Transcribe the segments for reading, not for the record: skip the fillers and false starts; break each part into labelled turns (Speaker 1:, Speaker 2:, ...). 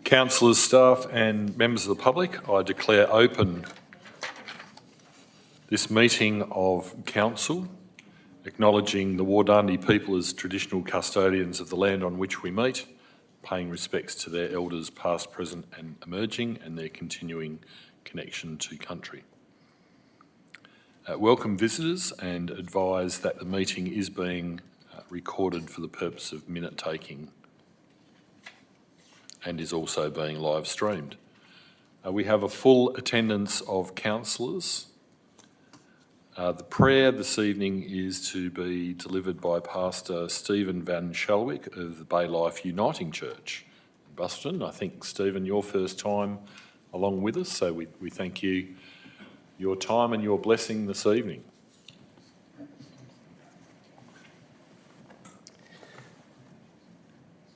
Speaker 1: Councillors, staff and members of the public, I declare open this meeting of Council, acknowledging the Wardandi people as traditional custodians of the land on which we meet, paying respects to their elders past, present and emerging, and their continuing connection to country. Welcome visitors and advise that the meeting is being recorded for the purpose of minute taking and is also being live streamed. We have a full attendance of councillors. The prayer this evening is to be delivered by Pastor Stephen Van Shalwick of the Bay Life Uniting Church in Busselton. I think, Stephen, your first time along with us, so we thank you, your time and your blessing this evening.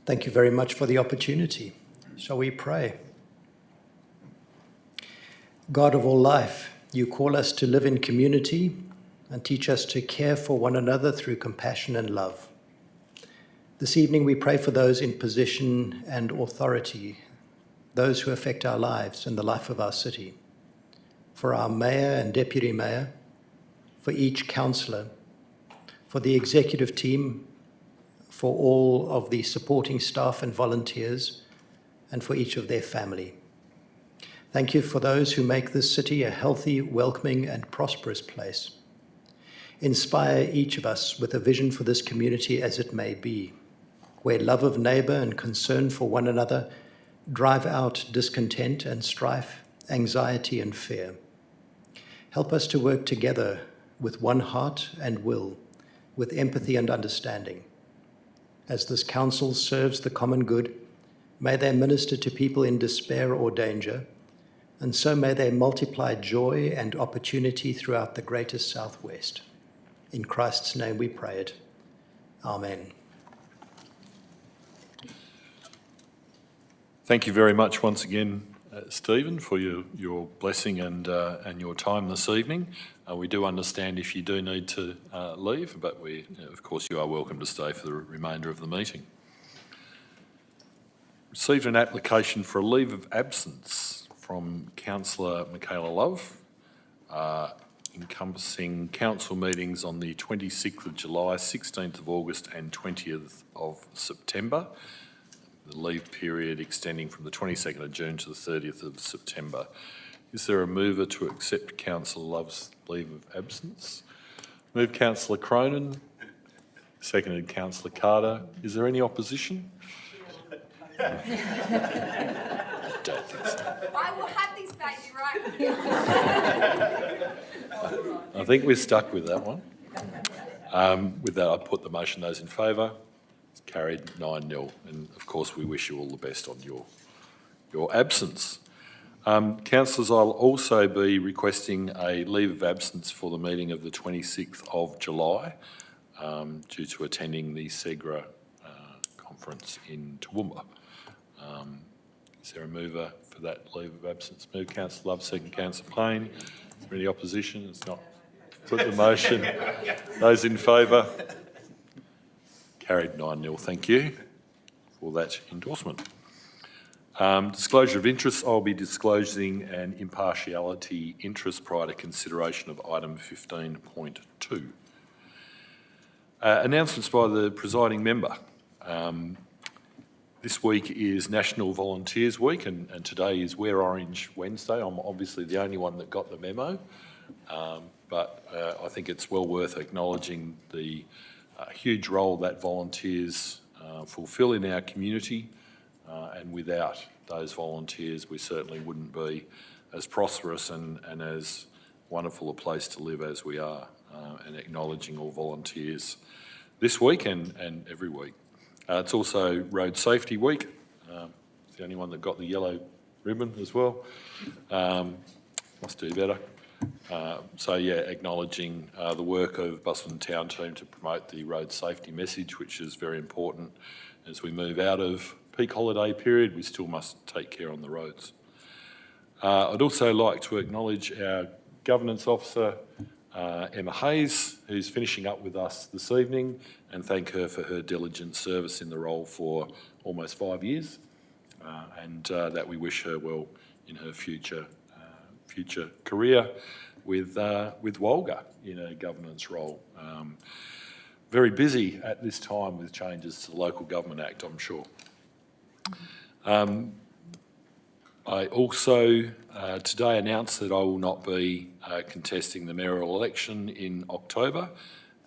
Speaker 2: Thank you very much for the opportunity. Shall we pray? God of all life, you call us to live in community and teach us to care for one another through compassion and love. This evening we pray for those in position and authority, those who affect our lives and the life of our city, for our mayor and deputy mayor, for each councillor, for the executive team, for all of the supporting staff and volunteers, and for each of their family. Thank you for those who make this city a healthy, welcoming, and prosperous place. Inspire each of us with a vision for this community as it may be, where love of neighbour and concern for one another drive out discontent and strife, anxiety and fear. Help us to work together with one heart and will, with empathy and understanding. As this council serves the common good, may they minister to people in despair or danger, and so may they multiply joy and opportunity throughout the greater Southwest. In Christ's name we pray it. Amen.
Speaker 1: Thank you very much once again, Stephen, for your blessing and your time this evening. We do understand if you do need to leave, but of course you are welcome to stay for the remainder of the meeting. Received an application for a leave of absence from Councillor Michaela Love, encompassing council meetings on the 26th of July, 16th of August and 20th of September. The leave period extending from the 22nd of June to the 30th of September. Is there a mover to accept Councillor Love's leave of absence? Moved Councillor Cronin, seconded Councillor Carter. Is there any opposition? I don't think so.
Speaker 3: I will have this baby right here.
Speaker 1: I think we're stuck with that one. With that, I put the motion. Those in favour? It's carried 9-0. And of course, we wish you all the best on your absence. Councillors, I'll also be requesting a leave of absence for the meeting of the 26th of July due to attending the SEGRA conference in Toowoomba. Is there a mover for that leave of absence? Move Councillor Love, second Councillor Payne. Is there any opposition? It's not. Put the motion. Those in favour? Carried 9-0. Thank you for that endorsement. Disclosure of interest. I'll be disclosing an impartiality interest prior to consideration of item 15.2. Announcements by the presiding member. This week is National Volunteers Week and today is Wear Orange Wednesday. I'm obviously the only one that got the memo, but I think it's well worth acknowledging the huge role that volunteers fulfil in our community, and without those volunteers we certainly wouldn't be as prosperous and as wonderful a place to live as we are, and acknowledging all volunteers this week and every week. It's also Road Safety Week. It's the only one that got the yellow ribbon as well. Must do better. So yeah, acknowledging the work of Busselton Town Team to promote the road safety message, which is very important as we move out of peak holiday period. We still must take care on the roads. I'd also like to acknowledge our Governance Officer, Emma Hayes, who's finishing up with us this evening, and thank her for her diligent service in the role for almost 5 years. and that we wish her well in her future career with Wolga in a governance role. Very busy at this time with changes to the Local Government Act, I'm sure. I also today announced that I will not be contesting the mayoral election in October,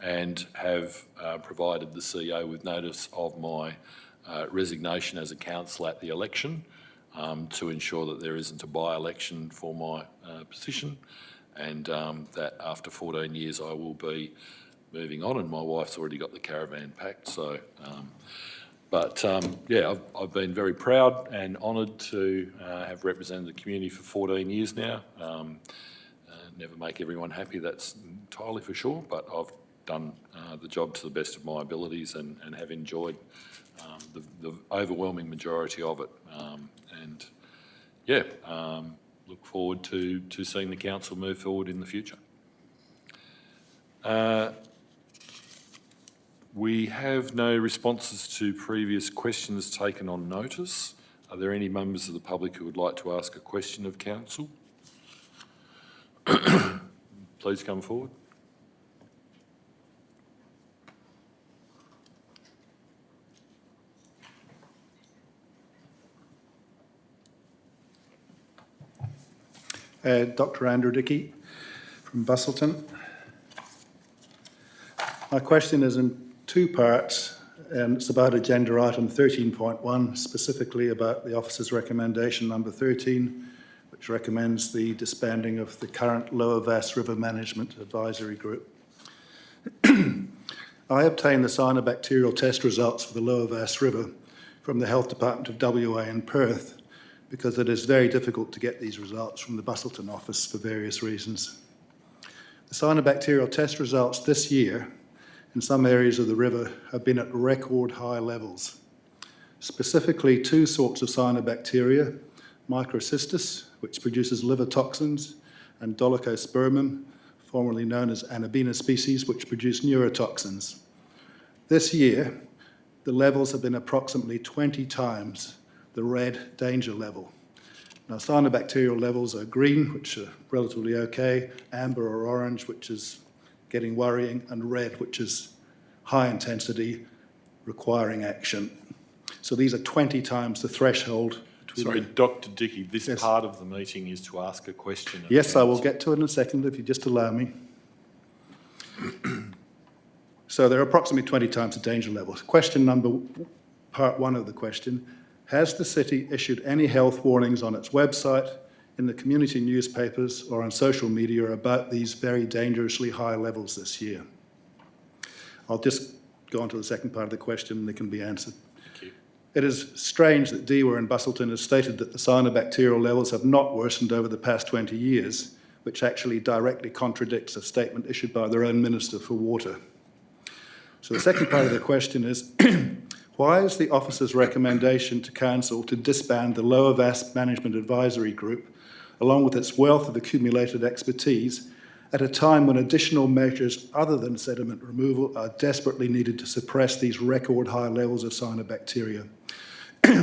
Speaker 1: and have provided the CEO with notice of my resignation as a councillor at the election, to ensure that there isn't a by-election for my position, and that after 14 years I will be moving on, and my wife's already got the caravan packed. So, yeah, I've been very proud and honoured to have represented the community for 14 years now. Never make everyone happy, that's entirely for sure, but I've done the job to the best of my abilities, and have enjoyed the overwhelming majority of it. And yeah, look forward to seeing the council move forward in the future. We have no responses to previous questions taken on notice. Are there any members of the public who would like to ask a question of council? Please come forward.
Speaker 4: Dr. Andrew Dickey from Busselton. My question is in two parts, and it's about agenda item 13.1, specifically about the officer's recommendation number 13, which recommends the disbanding of the current Lower Vass River Management Advisory Group. I obtained the cyanobacterial test results for the Lower Vass River from the Health Department of WA in Perth, because it is very difficult to get these results from the Busselton office for various reasons. The cyanobacterial test results this year in some areas of the river have been at record high levels. Specifically, two sorts of cyanobacteria, Microcystis, which produces liver toxins, and Dolichospermum, formerly known as Anabina species, which produce neurotoxins. This year, the levels have been approximately 20 times the red danger level. Now, cyanobacterial levels are green, which are relatively okay, amber or orange, which is getting worrying, and red, which is high intensity, requiring action. So these are 20 times the threshold.
Speaker 1: Sorry, Dr. Dickey, this yes. Part of the meeting is to ask a question.
Speaker 4: Yes, I will get to it in a second, if you just allow me. So there are approximately 20 times the danger level. Question number, part one of the question, has the city issued any health warnings on its website, in the community newspapers, or on social media about these very dangerously high levels this year? I'll just go on to the second part of the question and they can be answered.
Speaker 1: Thank you.
Speaker 4: It is strange that DEWA in Busselton has stated that the cyanobacterial levels have not worsened over the past 20 years, which actually directly contradicts a statement issued by their own Minister for Water. So the second part of the question is, why is the officer's recommendation to Council to disband the Lower Vass Management Advisory Group, along with its wealth of accumulated expertise, at a time when additional measures other than sediment removal are desperately needed to suppress these record high levels of cyanobacteria?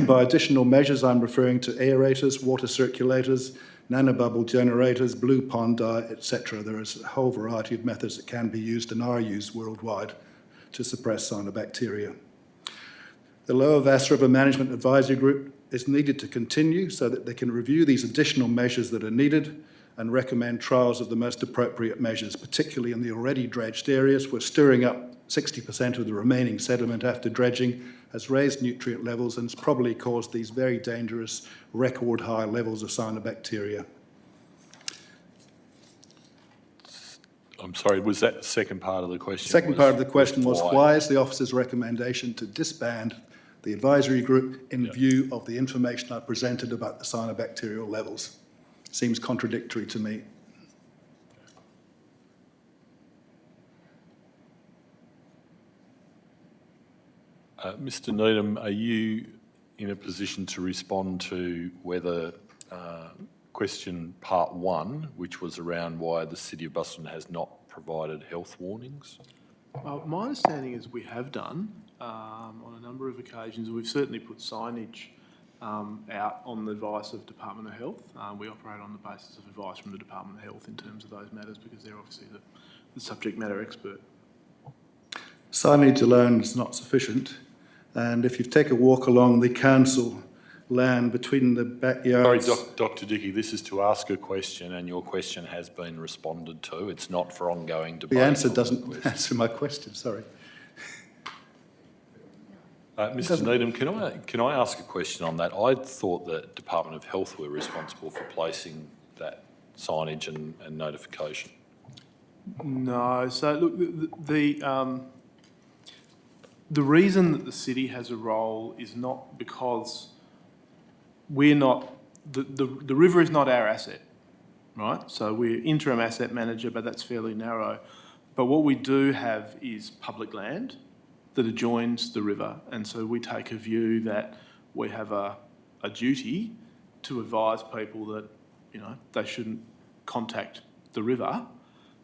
Speaker 4: By additional measures, I'm referring to aerators, water circulators, nanobubble generators, blue pond dye, etc. There is a whole variety of methods that can be used and are used worldwide to suppress cyanobacteria. The Lower Vass River Management Advisory Group is needed to continue so that they can review these additional measures that are needed and recommend trials of the most appropriate measures, particularly in the already dredged areas where stirring up 60% of the remaining sediment after dredging has raised nutrient levels and has probably caused these very dangerous record high levels of cyanobacteria.
Speaker 1: I'm sorry, was that the second part of the question?
Speaker 4: Second part of the question was why is the officer's recommendation to disband the advisory group in view of the information I presented about the cyanobacterial levels? Seems contradictory to me.
Speaker 1: Mr. Needham, are you in a position to respond to whether question part one, which was around why the City of Busselton has not provided health warnings?
Speaker 5: My understanding is we have done on a number of occasions. We've certainly put signage out on the advice of Department of Health. We operate on the basis of advice from the Department of Health in terms of those matters because they're obviously the subject matter expert.
Speaker 4: Signage alone is not sufficient, and if you take a walk along the council land between the backyards...
Speaker 1: Sorry, Dr Dickey, this is to ask a question and your question has been responded to. It's not for ongoing debate.
Speaker 4: The answer doesn't answer my question, sorry.
Speaker 1: Mr Needham, can I ask a question on that? I thought that Department of Health were responsible for placing that signage and notification.
Speaker 5: No, so look, the reason that the city has a role is not because we're not, the river is not our asset, right? So we're interim asset manager, but that's fairly narrow. But what we do have is public land that adjoins the river. And so we take a view that we have a duty to advise people that, you know, they shouldn't contact the river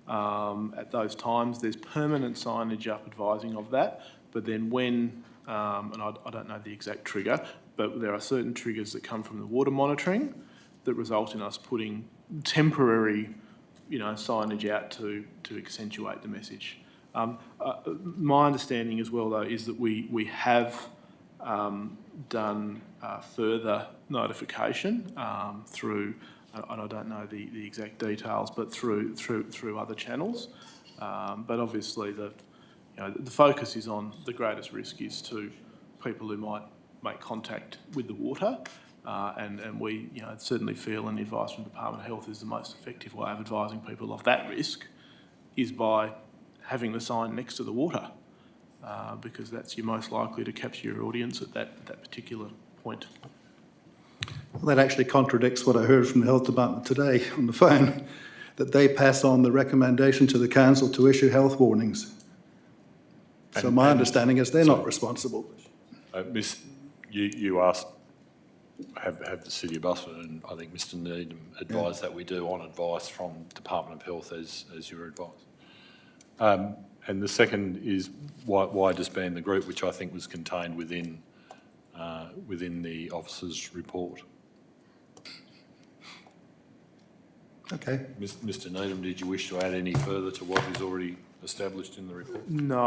Speaker 5: at those times. There's permanent signage up advising of that. But then when, and I don't know the exact trigger, but there are certain triggers that come from the water monitoring that result in us putting temporary, you know, signage out to accentuate the message. My understanding as well, though, is that we have done further notification through, and I don't know the exact details, but through other channels. But obviously, the focus is on the greatest risk is to people who might make contact with the water, and we, you know, certainly feel, and the advice from the Department of Health is the most effective way of advising people of that risk is by having the sign next to the water, because that's you're most likely to capture your audience at that particular point.
Speaker 4: Well, that actually contradicts what I heard from the Health Department today on the phone, that they pass on the recommendation to the council to issue health warnings. So my understanding is they're not responsible.
Speaker 1: Miss, you asked, have the City of Busselton, and I think Mr Needham advised that we do on advice from Department of Health as your advice. And the second is why disband the group, which I think was contained within the officer's report.
Speaker 4: Okay.
Speaker 1: Mr Needham, did you wish to add any further to what is already established in the report?
Speaker 5: No,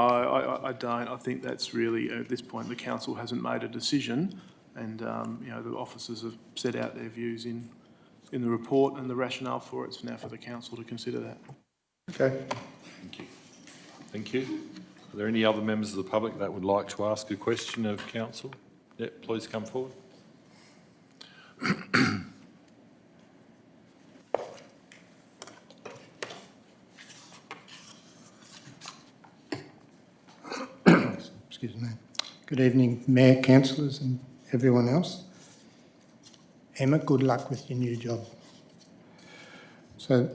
Speaker 5: I don't. I think that's really, at this point, the council hasn't made a decision, and you know, the officers have set out their views in the report, and the rationale for it's now for the council to consider that.
Speaker 4: Okay.
Speaker 1: Thank you. Thank you. Are there any other members of the public that would like to ask a question of council? Yeah, please come forward.
Speaker 6: Excuse me. Good evening, Mayor, councillors and everyone else. Emma, good luck with your new job. So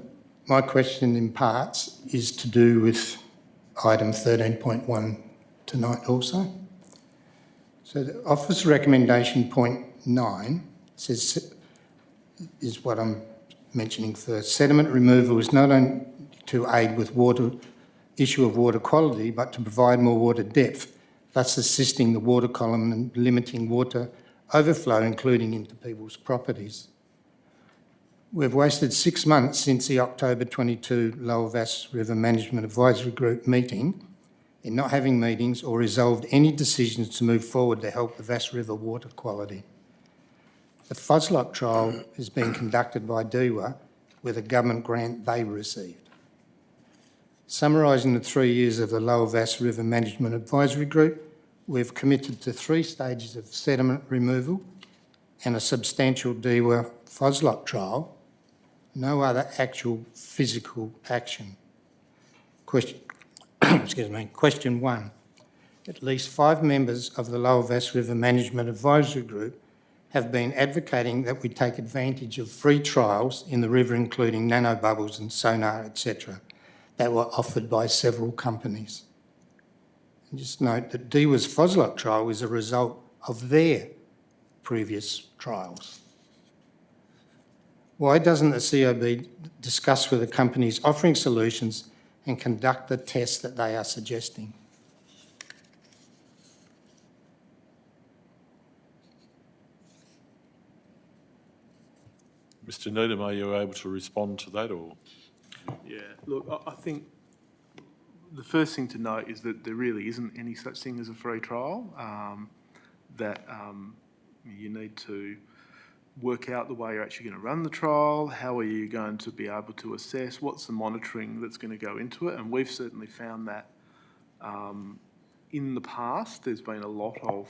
Speaker 6: my question in parts is to do with item 13.1 tonight also. So the office recommendation point 9 says, is what I'm mentioning first, sediment removal is not only to aid with issue of water quality, but to provide more water depth, thus assisting the water column and limiting water overflow, including into people's properties. We've wasted 6 months since the October 22 Lower Vass River Management Advisory Group meeting in not having meetings or resolved any decisions to move forward to help the Vass River water quality. The Fuzlock trial is being conducted by DEWA with a government grant they received. Summarising the 3 years of the Lower Vass River Management Advisory Group, we've committed to 3 stages of sediment removal and a substantial DEWA Fuzlock trial, no other actual physical action. Question 1. At least 5 members of the Lower Vass River Management Advisory Group have been advocating that we take advantage of free trials in the river, including nanobubbles and sonar, etc., that were offered by several companies. And just note that DEWA's Fuzlock trial is a result of their previous trials. Why doesn't the COB discuss with the companies offering solutions and conduct the tests that they are suggesting?
Speaker 1: Mr Needham, are you able to respond to that, or?
Speaker 5: Yeah, look, I think the first thing to note is that there really isn't any such thing as a free trial, you need to work out the way you're actually going to run the trial, how are you going to be able to assess, what's the monitoring that's going to go into it, and we've certainly found that in the past there's been a lot of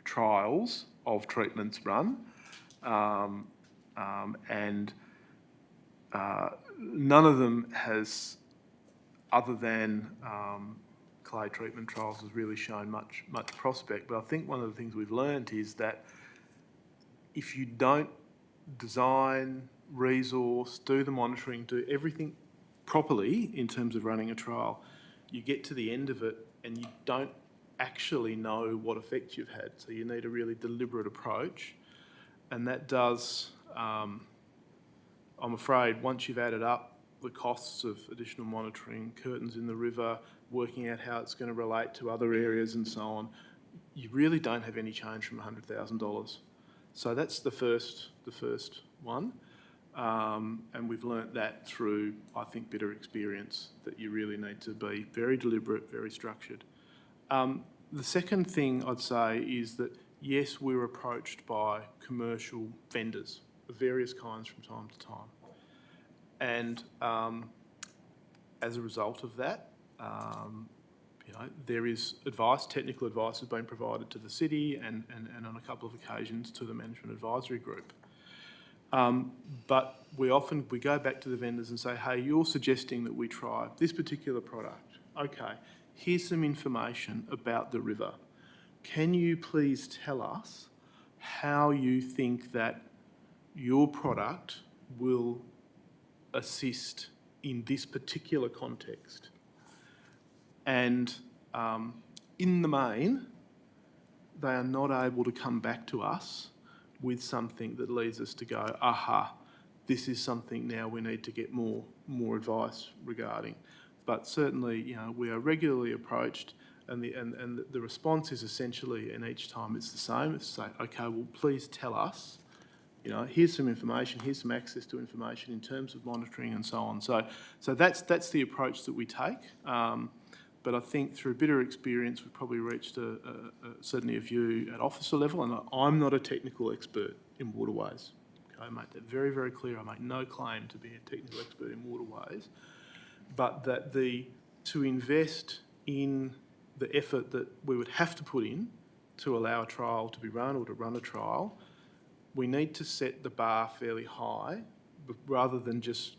Speaker 5: trials of treatments run, and none of them has, other than clay treatment trials, has really shown much prospect. But I think one of the things we've learned is that if you don't design, resource, do the monitoring, do everything properly in terms of running a trial, you get to the end of it and you don't actually know what effect you've had. So you need a really deliberate approach. And that does, I'm afraid, once you've added up the costs of additional monitoring, curtains in the river, working out how it's going to relate to other areas and so on, you really don't have any change from $100,000. So that's the first one. And we've learnt that through, I think, bitter experience, that you really need to be very deliberate, very structured. The second thing I'd say is that, yes, we're approached by commercial vendors of various kinds from time to time. And as a result of that, there is advice, technical advice has been provided to the city and on a couple of occasions to the Management Advisory Group. But we go back to the vendors and say, hey, you're suggesting that we try this particular product. Okay, here's some information about the river. Can you please tell us how you think that your product will assist in this particular context? And in the main, they are not able to come back to us with something that leads us to go, aha, this is something now we need to get more advice regarding. But certainly, we are regularly approached, and the response is essentially, and each time it's the same, it's say, okay, well, please tell us, here's some information, here's some access to information in terms of monitoring and so on. So that's the approach that we take. But I think through bitter experience, we've probably reached certainly a view at officer level, and I'm not a technical expert in waterways. Okay, I make that very, very clear. I make no claim to be a technical expert in waterways, but that to invest in the effort that we would have to put in to allow a trial to be run or to run a trial, we need to set the bar fairly high, rather than just,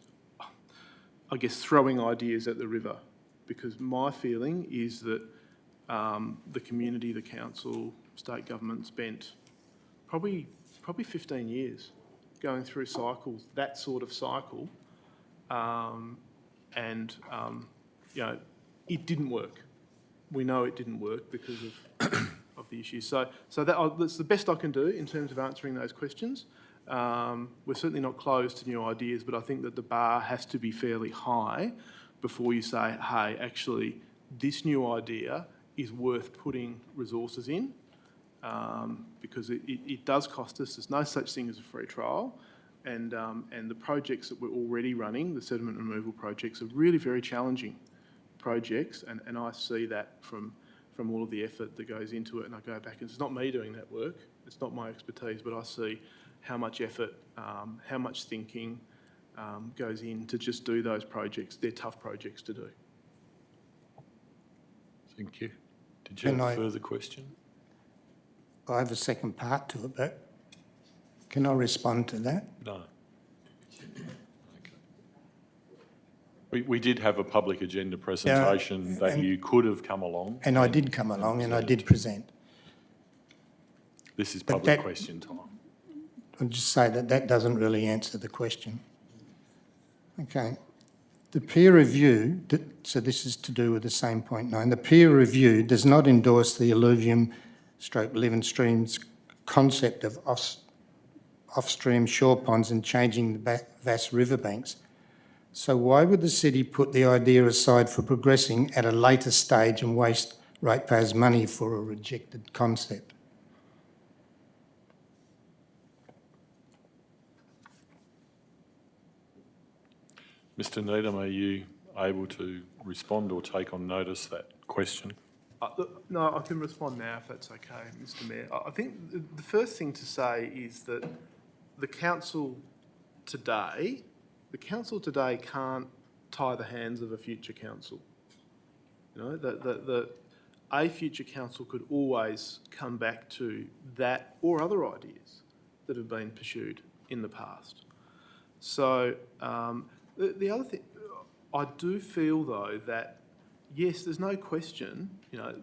Speaker 5: I guess, throwing ideas at the river. Because my feeling is that the community, the council, state government spent probably 15 years going through cycles, that sort of cycle, and it didn't work. We know it didn't work because of the issues. So that's the best I can do in terms of answering those questions. We're certainly not closed to new ideas, but I think that the bar has to be fairly high before you say, hey, actually, this new idea is worth putting resources in, because it does cost us. There's no such thing as a free trial, and the projects that we're already running, the sediment removal projects, are really very challenging projects, and I see that from all of the effort that goes into it, and I go back, and it's not me doing that work, it's not my expertise, but I see how much effort, how much thinking, goes in to just do those projects. They're tough projects to do.
Speaker 1: Thank you. Did you have a further question?
Speaker 6: I have a second part to it, but can I respond to that?
Speaker 1: No. Okay. We did have a public agenda presentation that you could have come along.
Speaker 6: And I did come along and I did present.
Speaker 1: This is public question time.
Speaker 6: I'll just say that doesn't really answer the question. Okay. The peer review, so this is to do with the same point 9, the peer review does not endorse the alluvium/living streams concept of off-stream shore ponds and changing the vast riverbanks. So why would the city put the idea aside for progressing at a later stage and waste ratepayers' money for a rejected concept?
Speaker 1: Mr Needham, are you able to respond or take on notice that question?
Speaker 5: No, I can respond now if that's okay, Mr Mayor. I think the first thing to say is that the council today can't tie the hands of a future council. You know, a future council could always come back to that or other ideas that have been pursued in the past. So the other thing, I do feel though that, yes, there's no question, you know,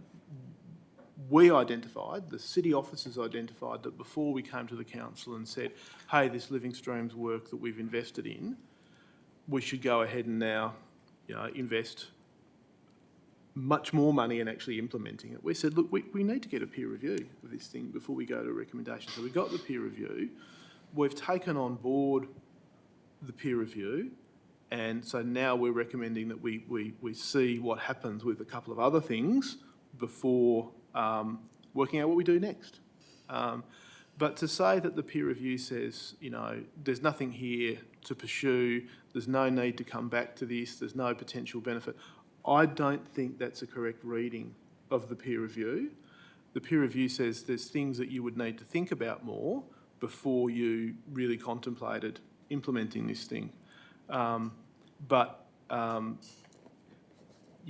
Speaker 5: we identified, the city officers identified that before we came to the council and said, hey, this Living Streams work that we've invested in, we should go ahead and now, you know, invest much more money in actually implementing it. We said, look, we need to get a peer review of this thing before we go to a recommendation. So we got the peer review. We've taken on board the peer review, and so now we're recommending that we see what happens with a couple of other things before working out what we do next. But to say that the peer review says, you know, there's nothing here to pursue, there's no need to come back to this, there's no potential benefit, I don't think that's a correct reading of the peer review. The peer review says there's things that you would need to think about more before you really contemplated implementing this thing. You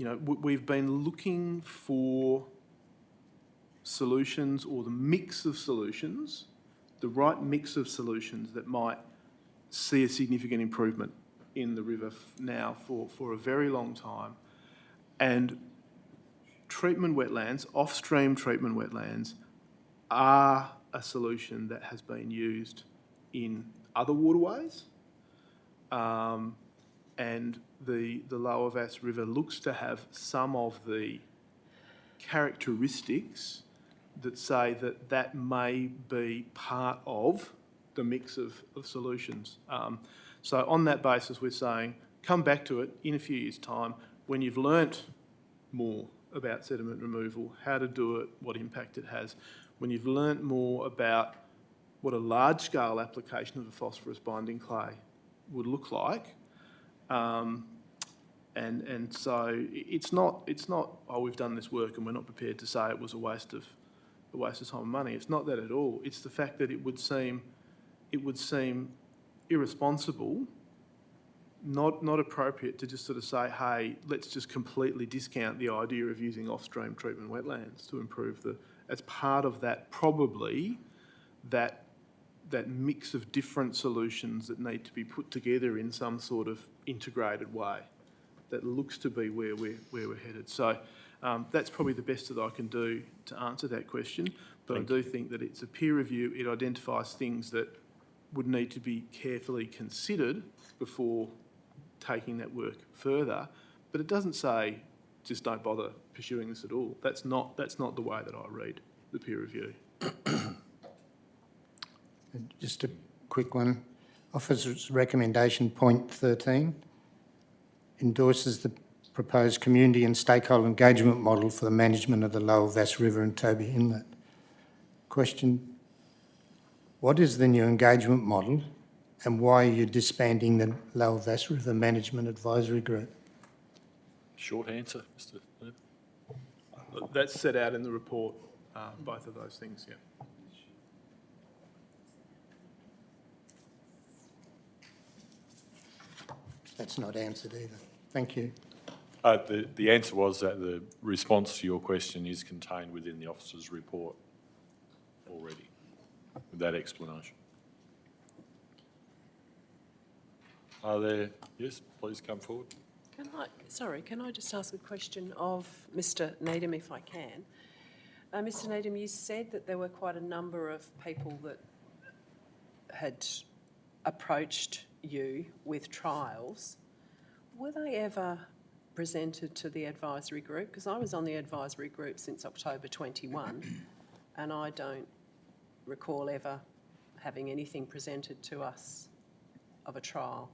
Speaker 5: know, we've been looking for solutions, or the mix of solutions, the right mix of solutions that might see a significant improvement in the river now for a very long time. And treatment wetlands, off-stream treatment wetlands, are a solution that has been used in other waterways. And the Lower Vass River looks to have some of the characteristics that say that that may be part of the mix of solutions. So on that basis, we're saying, come back to it in a few years' time when you've learnt more about sediment removal, how to do it, what impact it has, when you've learnt more about what a large-scale application of a phosphorus binding clay would look like. And so it's not, oh, we've done this work and we're not prepared to say it was a waste of time and money. It's not that at all. It's the fact that it would seem irresponsible, not appropriate to just sort of say, hey, let's just completely discount the idea of using off-stream treatment wetlands to improve as part of that, probably that mix of different solutions that need to be put together in some sort of integrated way that looks to be where we're headed. So that's probably the best that I can do to answer that question. But I do think that it's a peer review. It identifies things that would need to be carefully considered before taking that work further. But it doesn't say just don't bother pursuing this at all. That's not the way that I read the peer review.
Speaker 6: Just a quick one. Officer's recommendation point 13 endorses the proposed community and stakeholder engagement model for the management of the Lower Vass River and Toby Inlet. Question, what is the new engagement model and why are you disbanding the Lower Vass River Management Advisory Group?
Speaker 1: Short answer, Mr. Needham.
Speaker 5: That's set out in the report, both of those things, yeah.
Speaker 6: That's not answered either. Thank you.
Speaker 1: The answer was that the response to your question is contained within the officer's report already, with that explanation. Are there, yes, please come forward.
Speaker 7: Can I just ask a question of Mr Needham, if I can? Mr Needham, you said that there were quite a number of people that had approached you with trials. Were they ever presented to the advisory group? Because I was on the advisory group since October 21 and I don't recall ever having anything presented to us of a trial.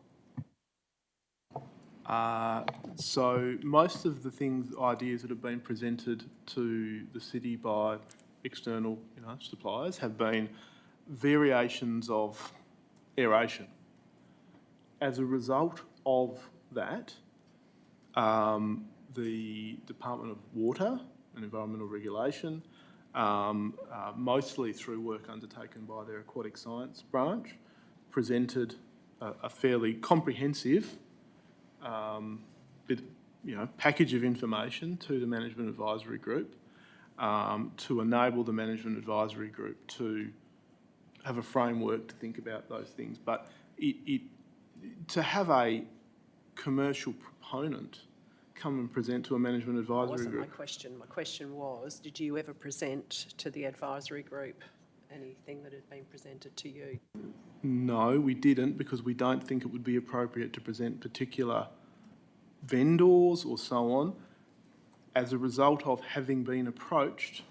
Speaker 5: So most of the ideas that have been presented to the city by external, suppliers have been variations of aeration. As a result of that, the Department of Water and Environmental Regulation, mostly through work undertaken by their aquatic science branch, presented a fairly comprehensive package of information to the Management Advisory Group to enable the Management Advisory Group to have a framework to think about those things. But to have a commercial proponent come and present to a Management Advisory
Speaker 7: That wasn't
Speaker 5: Group.
Speaker 7: my question. My question was, did you ever present to the advisory group anything that had been presented to you?
Speaker 5: No, we didn't, because we don't think it would be appropriate to present particular vendors or so on. As a result of having been approached,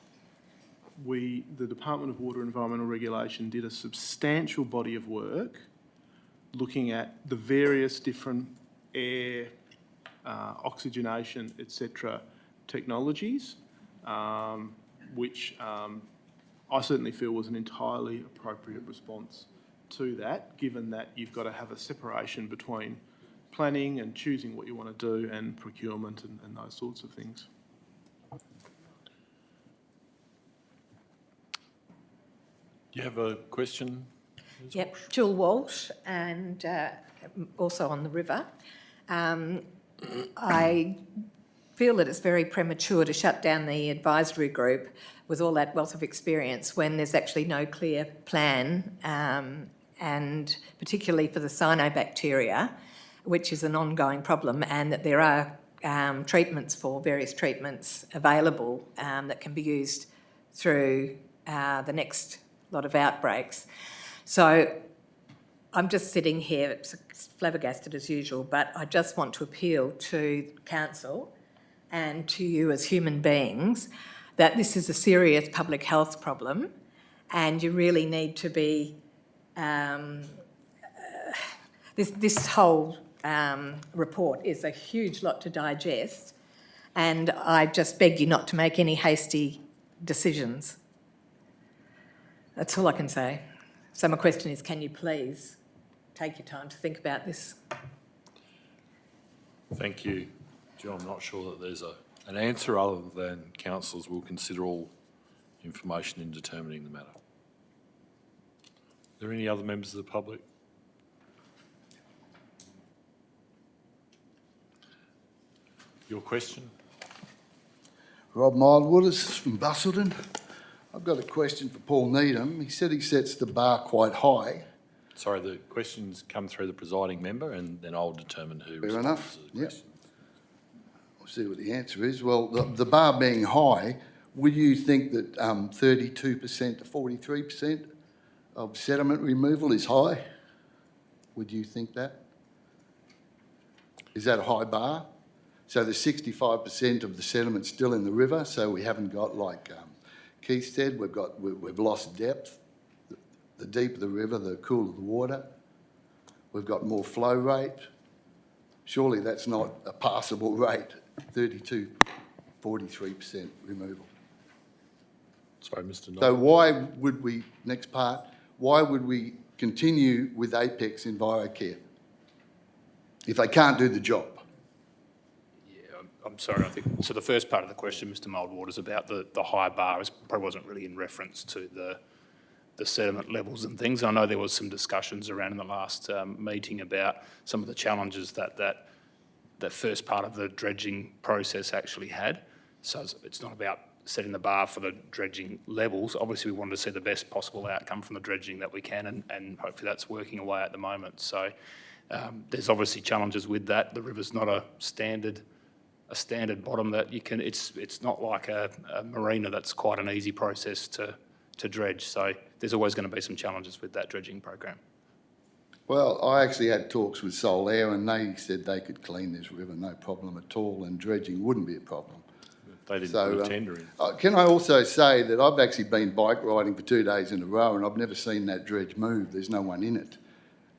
Speaker 5: the Department of Water and Environmental Regulation did a substantial body of work looking at the various different air, oxygenation, etc. technologies, which I certainly feel was an entirely appropriate response to that, given that you've got to have a separation between planning and choosing what you want to do and procurement and those sorts of things.
Speaker 1: Do you have a question?
Speaker 8: Yep, Jill Walsh, and also on the river. I feel that it's very premature to shut down the advisory group with all that wealth of experience when there's actually no clear plan, and particularly for the cyanobacteria, which is an ongoing problem, and that there are various treatments available that can be used through the next lot of outbreaks. So I'm just sitting here flabbergasted as usual, but I just want to appeal to Council and to you as human beings that this is a serious public health problem and you really need to be... This whole report is a huge lot to digest, and I just beg you not to make any hasty decisions. That's all I can say. So my question is, can you please take your time to think about this?
Speaker 1: Thank you, John. I'm not sure that there's an answer other than councillors will consider all information in determining the matter. Are there any other members of the public? Your question?
Speaker 9: Rob Mildwaters from Busselton. I've got a question for Paul Needham. He said he sets the bar quite high.
Speaker 1: Sorry, the questions come through the presiding member and then I'll determine who
Speaker 9: Fair
Speaker 1: responds
Speaker 9: enough,
Speaker 1: to the
Speaker 9: yep.
Speaker 1: question.
Speaker 9: We'll see what the answer is. Well, the bar being high, would you think that 32% to 43% of sediment removal is high? Would you think that? Is that a high bar? So the 65% of the sediment's still in the river, so we haven't got, like Keith said, we've lost depth. The deeper the river, the cooler the water. We've got more flow rate. Surely that's not a passable rate, 32, 43% removal.
Speaker 1: Sorry, Mr. Knight.
Speaker 9: So why would we, next part, why would we continue with Apex EnviroCare if they can't do the job?
Speaker 10: I'm sorry, I think, so the first part of the question, Mr Mildwaters, about the high bar probably wasn't really in reference to the sediment levels and things. I know there was some discussions around in the last meeting about some of the challenges that first part of the dredging process actually had. So it's not about setting the bar for the dredging levels. Obviously, we wanted to see the best possible outcome from the dredging that we can, and hopefully that's working away at the moment. So there's obviously challenges with that. The river's not a standard bottom that you can, it's not like a marina that's quite an easy process to dredge. So there's always going to be some challenges with that dredging program.
Speaker 9: Well, I actually had talks with Solaire and they said they could clean this river, no problem at all, and dredging wouldn't be a problem.
Speaker 1: They didn't put a tender in.
Speaker 9: Can I also say that I've actually been bike riding for 2 days in a row and I've never seen that dredge move. There's no one in it.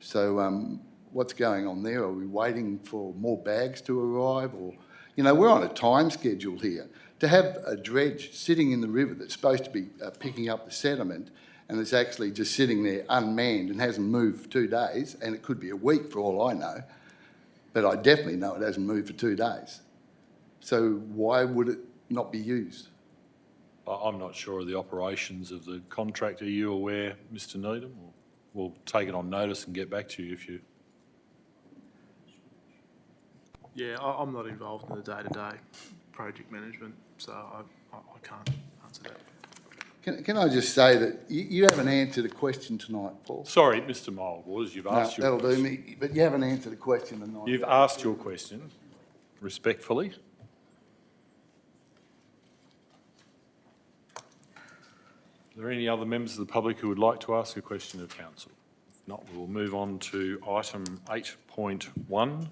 Speaker 9: So what's going on there? Are we waiting for more bags to arrive? Or, you know, we're on a time schedule here. To have a dredge sitting in the river that's supposed to be picking up the sediment and it's actually just sitting there unmanned and hasn't moved for 2 days, and it could be a week for all I know. but I definitely know it hasn't moved for 2 days. So why would it not be used?
Speaker 1: I'm not sure of the operations of the contract. Are you aware, Mr Needham? We'll take it on notice and get back to you if you...
Speaker 5: Yeah, I'm not involved in the day-to-day project management, so I can't answer that.
Speaker 9: Can I just say that you haven't answered a question tonight, Paul?
Speaker 1: Sorry, Mr Mildwaters, you've asked your
Speaker 9: That'll do
Speaker 1: question.
Speaker 9: me, but you haven't answered a question tonight.
Speaker 1: You've asked your question, respectfully. Are there any other members of the public who would like to ask a question of council? If not, we will move on to item 8.1,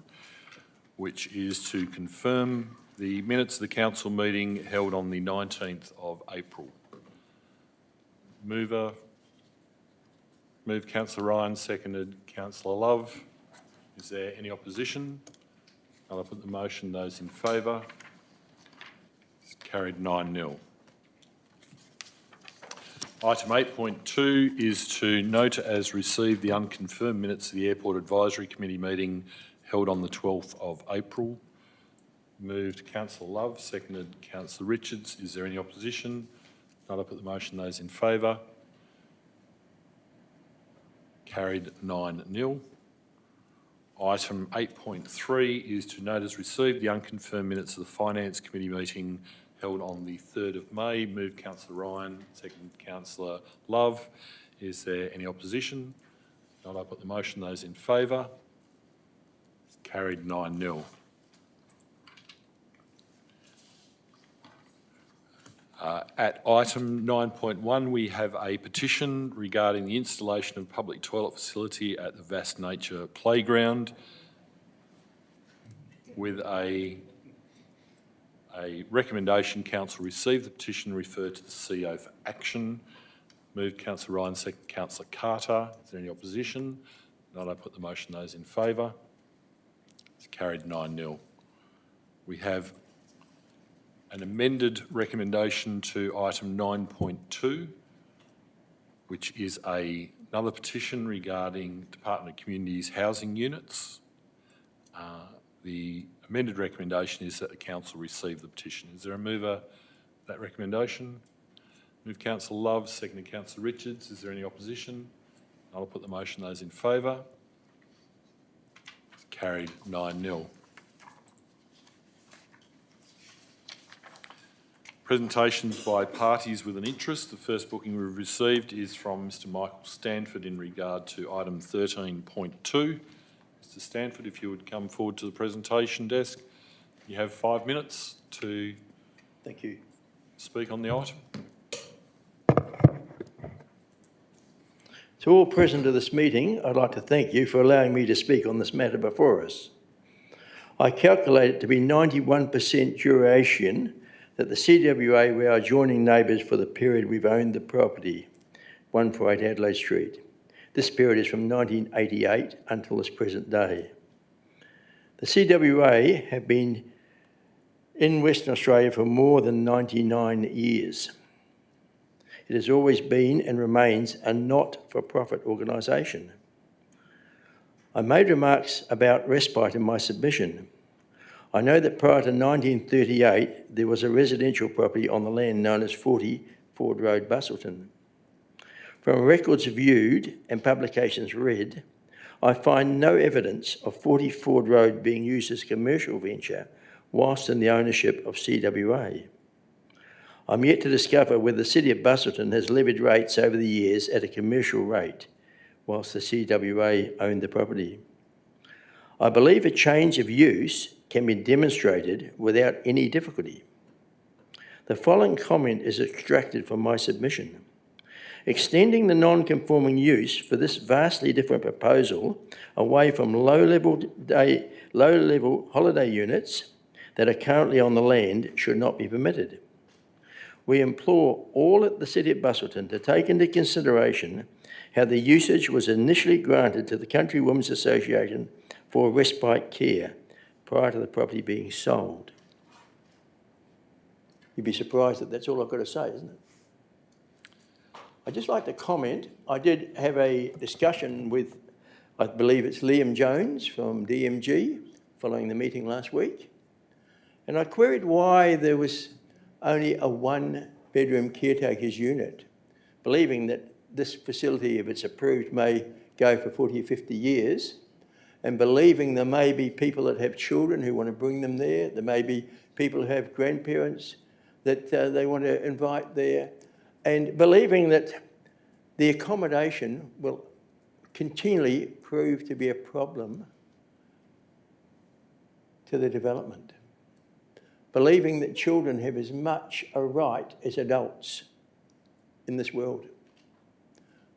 Speaker 1: which is to confirm the minutes of the council meeting held on the 19th of April. Moved Councillor Ryan, seconded Councillor Love. Is there any opposition? I'll put the motion. Those in favour? It's carried 9-0. Item 8.2 is to note as received the unconfirmed minutes of the Airport Advisory Committee meeting held on the 12th of April. Moved Councillor Love, seconded Councillor Richards. Is there any opposition? I'll put the motion. Those in favour? Carried 9-0. Item 8.3 is to note as received the unconfirmed minutes of the Finance Committee meeting held on the 3rd of May. Moved Councillor Ryan, seconded Councillor Love. Is there any opposition? I'll put the motion. Those in favour? Carried 9-0. At item 9.1, we have a petition regarding the installation of public toilet facility at the Vast Nature Playground with a recommendation. Council receive the petition, refer to the CEO for action. Moved Councillor Ryan, second Councillor Carter. Is there any opposition? None. I put the motion. Those in favour? It's carried 9-0. We have an amended recommendation to item 9.2, which is another petition regarding Department of Communities housing units. The amended recommendation is that the council receive the petition. Is there a mover of that recommendation? Move Councillor Love, seconded Councillor Richards. Is there any opposition? I'll put the motion. Those in favour? It's carried 9-0. Presentations by parties with an interest. The first booking we've received is from Mr Michael Stanford in regard to item 13.2. Mr Stanford, if you would come forward to the presentation desk. You have 5 minutes to
Speaker 2: Thank you.
Speaker 1: speak on the item.
Speaker 11: To all present at this meeting, I'd like to thank you for allowing me to speak on this matter before us. I calculate it to be 91% duration that the CWA were our adjoining neighbours for the period we've owned the property, 148 Adelaide Street. This period is from 1988 until this present day. The CWA have been in Western Australia for more than 99 years. It has always been and remains a not-for-profit organisation. I made remarks about respite in my submission. I know that prior to 1938, there was a residential property on the land known as 40 Ford Road, Busselton. From records viewed and publications read, I find no evidence of 40 Ford Road being used as a commercial venture whilst in the ownership of CWA. I'm yet to discover whether the City of Busselton has levied rates over the years at a commercial rate whilst the CWA owned the property. I believe a change of use can be demonstrated without any difficulty. The following comment is extracted from my submission. Extending the non-conforming use for this vastly different proposal away from low-level holiday units that are currently on the land should not be permitted. We implore all at the City of Busselton to take into consideration how the usage was initially granted to the Country Women's Association for respite care prior to the property being sold. You'd be surprised that that's all I've got to say, isn't it? I'd just like to comment, I did have a discussion with, I believe it's Liam Jones from DMG, following the meeting last week, and I queried why there was only a one-bedroom caretaker's unit, believing that this facility, if it's approved, may go for 40 or 50 years, and believing there may be people that have children who want to bring them there, there may be people who have grandparents that they want to invite there, and believing that the accommodation will continually prove to be a problem to the development. Believing that children have as much a right as adults in this world.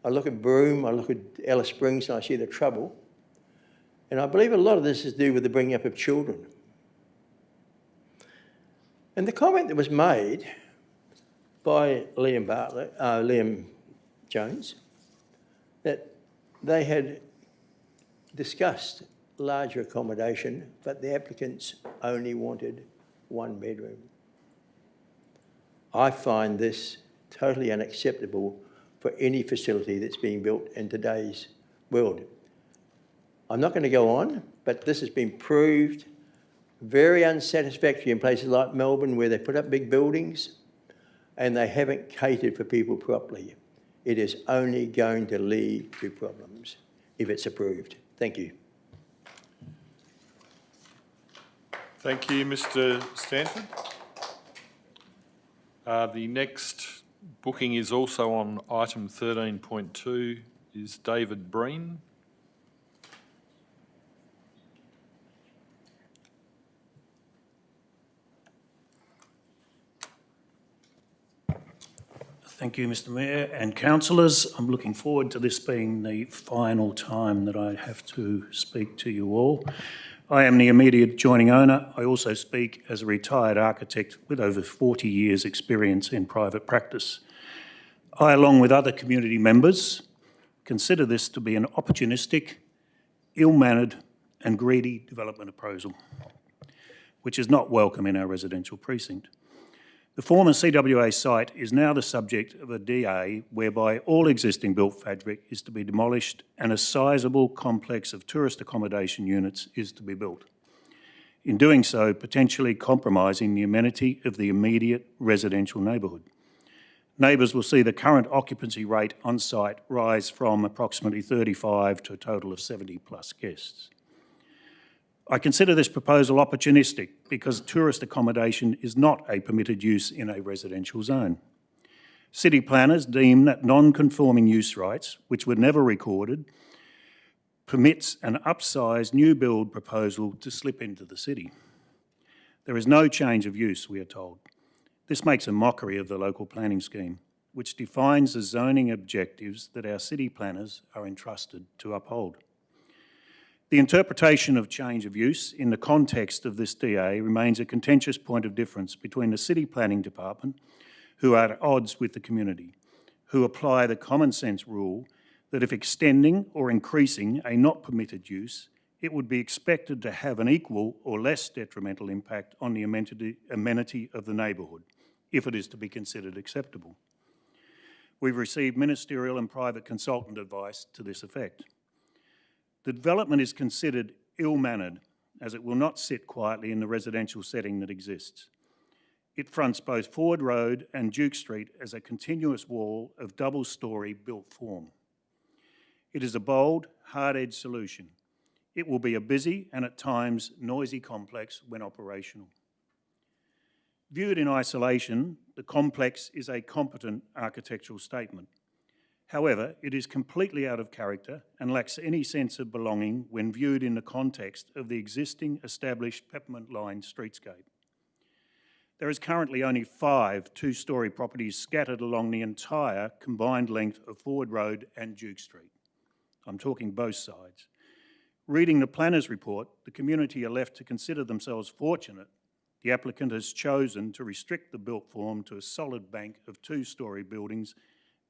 Speaker 11: I look at Broome, I look at Alice Springs, and I see the trouble. And I believe a lot of this is to do with the bringing up of children. And the comment that was made by Liam Jones, that they had discussed larger accommodation, but the applicants only wanted one bedroom. I find this totally unacceptable for any facility that's being built in today's world. I'm not going to go on, but this has been proved very unsatisfactory in places like Melbourne, where they put up big buildings and they haven't catered for people properly. It is only going to lead to problems if it's approved. Thank you.
Speaker 1: Thank you, Mr Stanford. The next booking is also on item 13.2, is David Breen.
Speaker 12: Thank you, Mr Mayor and councillors. I'm looking forward to this being the final time that I have to speak to you all. I am the immediate joining owner. I also speak as a retired architect with over 40 years' experience in private practice. I, along with other community members, consider this to be an opportunistic, ill-mannered and greedy development proposal, which is not welcome in our residential precinct. The former CWA site is now the subject of a DA whereby all existing built fabric is to be demolished and a sizable complex of tourist accommodation units is to be built. In doing so, potentially compromising the amenity of the immediate residential neighbourhood. Neighbours will see the current occupancy rate on site rise from approximately 35 to a total of 70 plus guests. I consider this proposal opportunistic because tourist accommodation is not a permitted use in a residential zone. City planners deem that non-conforming use rights, which were never recorded, permits an upsized new build proposal to slip into the city. There is no change of use, we are told. This makes a mockery of the local planning scheme, which defines the zoning objectives that our city planners are entrusted to uphold. The interpretation of change of use in the context of this DA remains a contentious point of difference between the City Planning Department, who are at odds with the community, who apply the common sense rule that if extending or increasing a not permitted use, it would be expected to have an equal or less detrimental impact on the amenity of the neighbourhood, if it is to be considered acceptable. We've received ministerial and private consultant advice to this effect. The development is considered ill-mannered as it will not sit quietly in the residential setting that exists. It fronts both Ford Road and Duke Street as a continuous wall of double-storey built form. It is a bold, hard-edged solution. It will be a busy and at times noisy complex when operational. Viewed in isolation, the complex is a competent architectural statement. However, it is completely out of character and lacks any sense of belonging when viewed in the context of the existing established Peppermint Line streetscape. There is currently only 5 two-storey properties scattered along the entire combined length of Ford Road and Duke Street. I'm talking both sides. Reading the planner's report, the community are left to consider themselves fortunate the applicant has chosen to restrict the built form to a solid bank of two-storey buildings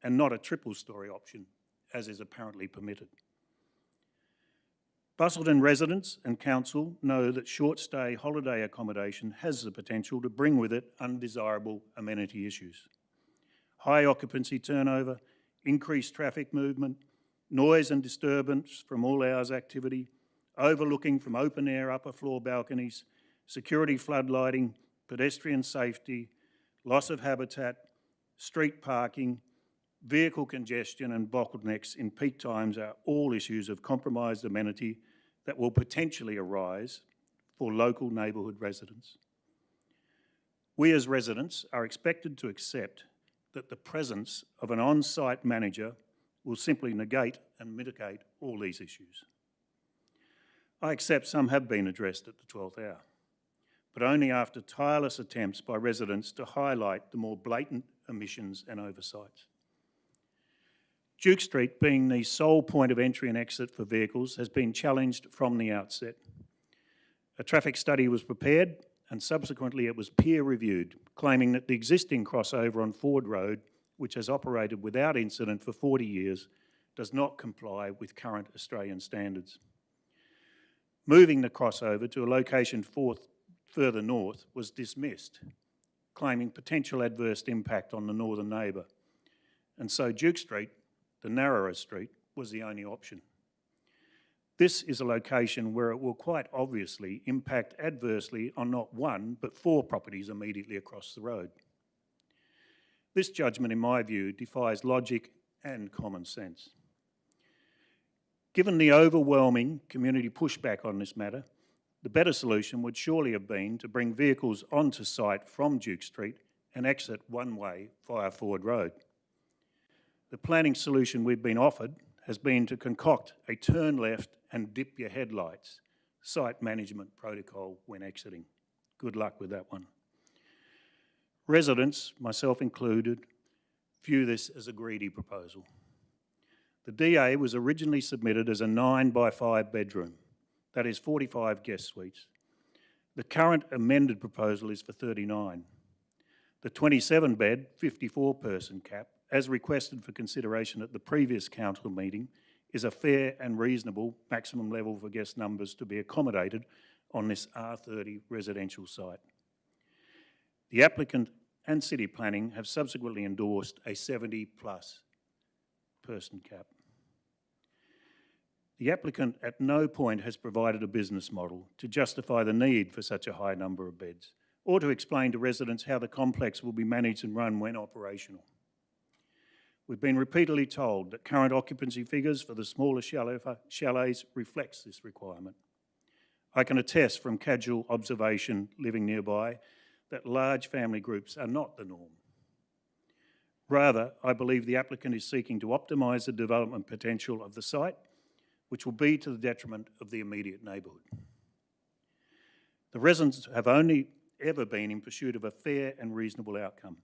Speaker 12: and not a triple-storey option, as is apparently permitted. Busselton residents and council know that short-stay holiday accommodation has the potential to bring with it undesirable amenity issues. High occupancy turnover, increased traffic movement, noise and disturbance from all hours activity, overlooking from open-air upper floor balconies, security floodlighting, pedestrian safety, loss of habitat, street parking, vehicle congestion and bottlenecks in peak times are all issues of compromised amenity that will potentially arise for local neighbourhood residents. We as residents are expected to accept that the presence of an on-site manager will simply negate and mitigate all these issues. I accept some have been addressed at the 12th hour, but only after tireless attempts by residents to highlight the more blatant omissions and oversights. Duke Street, being the sole point of entry and exit for vehicles, has been challenged from the outset. A traffic study was prepared and subsequently it was peer-reviewed, claiming that the existing crossover on Ford Road, which has operated without incident for 40 years, does not comply with current Australian standards. Moving the crossover to a location further north was dismissed, claiming potential adverse impact on the northern neighbour. And so Duke Street, the narrower street, was the only option. This is a location where it will quite obviously impact adversely on not one, but 4 properties immediately across the road. This judgment, in my view, defies logic and common sense. Given the overwhelming community pushback on this matter, the better solution would surely have been to bring vehicles onto site from Duke Street and exit one way via Ford Road. The planning solution we've been offered has been to concoct a turn left and dip your headlights site management protocol when exiting. Good luck with that one. Residents, myself included, view this as a greedy proposal. The DA was originally submitted as a 9 by 5 bedroom, that is 45 guest suites. The current amended proposal is for 39. The 27 bed, 54 person cap, as requested for consideration at the previous council meeting, is a fair and reasonable maximum level for guest numbers to be accommodated on this R30 residential site. The applicant and City Planning have subsequently endorsed a 70+ person cap. The applicant at no point has provided a business model to justify the need for such a high number of beds, or to explain to residents how the complex will be managed and run when operational. We've been repeatedly told that current occupancy figures for the smaller chalets reflects this requirement. I can attest from casual observation living nearby that large family groups are not the norm. Rather, I believe the applicant is seeking to optimise the development potential of the site, which will be to the detriment of the immediate neighbourhood. The residents have only ever been in pursuit of a fair and reasonable outcome.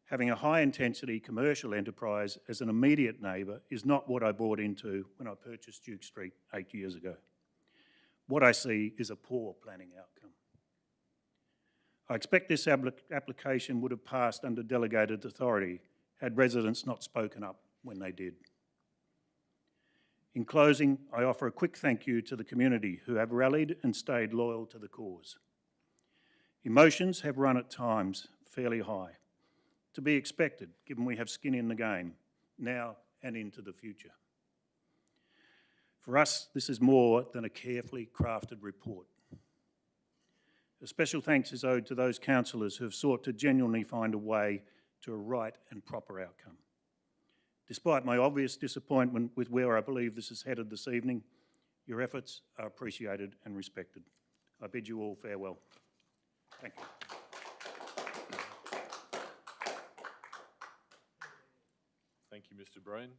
Speaker 12: Having a high-intensity commercial enterprise as an immediate neighbour is not what I bought into when I purchased Duke Street 8 years ago. What I see is a poor planning outcome. I expect this application would have passed under delegated authority had residents not spoken up when they did. In closing, I offer a quick thank you to the community who have rallied and stayed loyal to the cause. Emotions have run at times fairly high, to be expected given we have skin in the game, now and into the future. For us, this is more than a carefully crafted report. A special thanks is owed to those councillors who have sought to genuinely find a way to a right and proper outcome. Despite my obvious disappointment with where I believe this is headed this evening, your efforts are appreciated and respected. I bid you all farewell. Thank you.
Speaker 1: Thank you, Mr. Breen.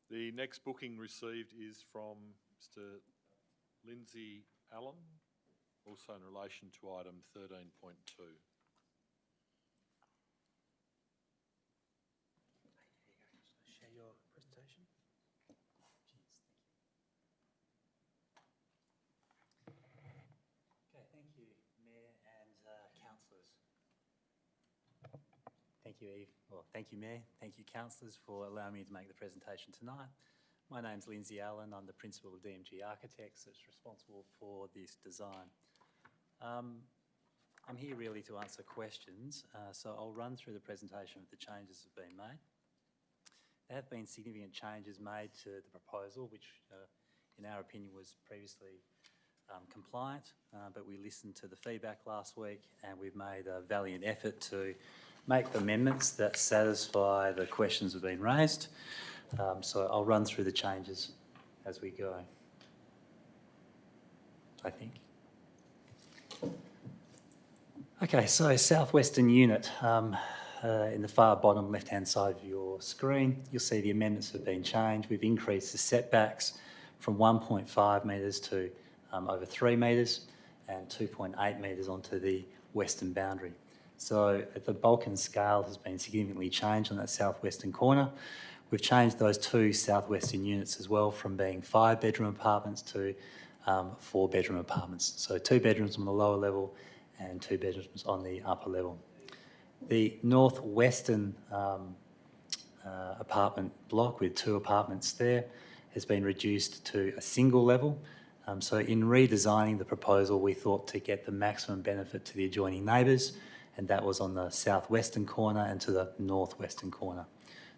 Speaker 1: The next booking received is from Mr. Lindsay Allen, also in relation to item 13.2.
Speaker 13: Share your presentation. Okay, thank you, Mayor and councillors. Thank you, Eve. Well, thank you, Mayor. Thank you, councillors, for allowing me to make the presentation tonight. My name's Lindsay Allen. I'm the Principal of DMG Architects that's responsible for this design. I'm here really to answer questions, so I'll run through the presentation of the changes that have been made. There have been significant changes made to the proposal, which in our opinion, was previously compliant, but we listened to the feedback last week and we've made a valiant effort to make amendments that satisfy the questions that have been raised. So I'll run through the changes as we go, I think. Okay, so southwestern unit. In the far bottom left-hand side of your screen, you'll see the amendments have been changed. We've increased the setbacks from 1.5 metres to over 3 metres and 2.8 metres onto the western boundary. So the bulk and scale has been significantly changed on that southwestern corner. We've changed those 2 southwestern units as well from being 5-bedroom apartments to 4-bedroom apartments. So 2 bedrooms on the lower level and 2 bedrooms on the upper level. The northwestern apartment block with 2 apartments there has been reduced to a single level. So in redesigning the proposal, we thought to get the maximum benefit to the adjoining neighbours, and that was on the southwestern corner and to the northwestern corner.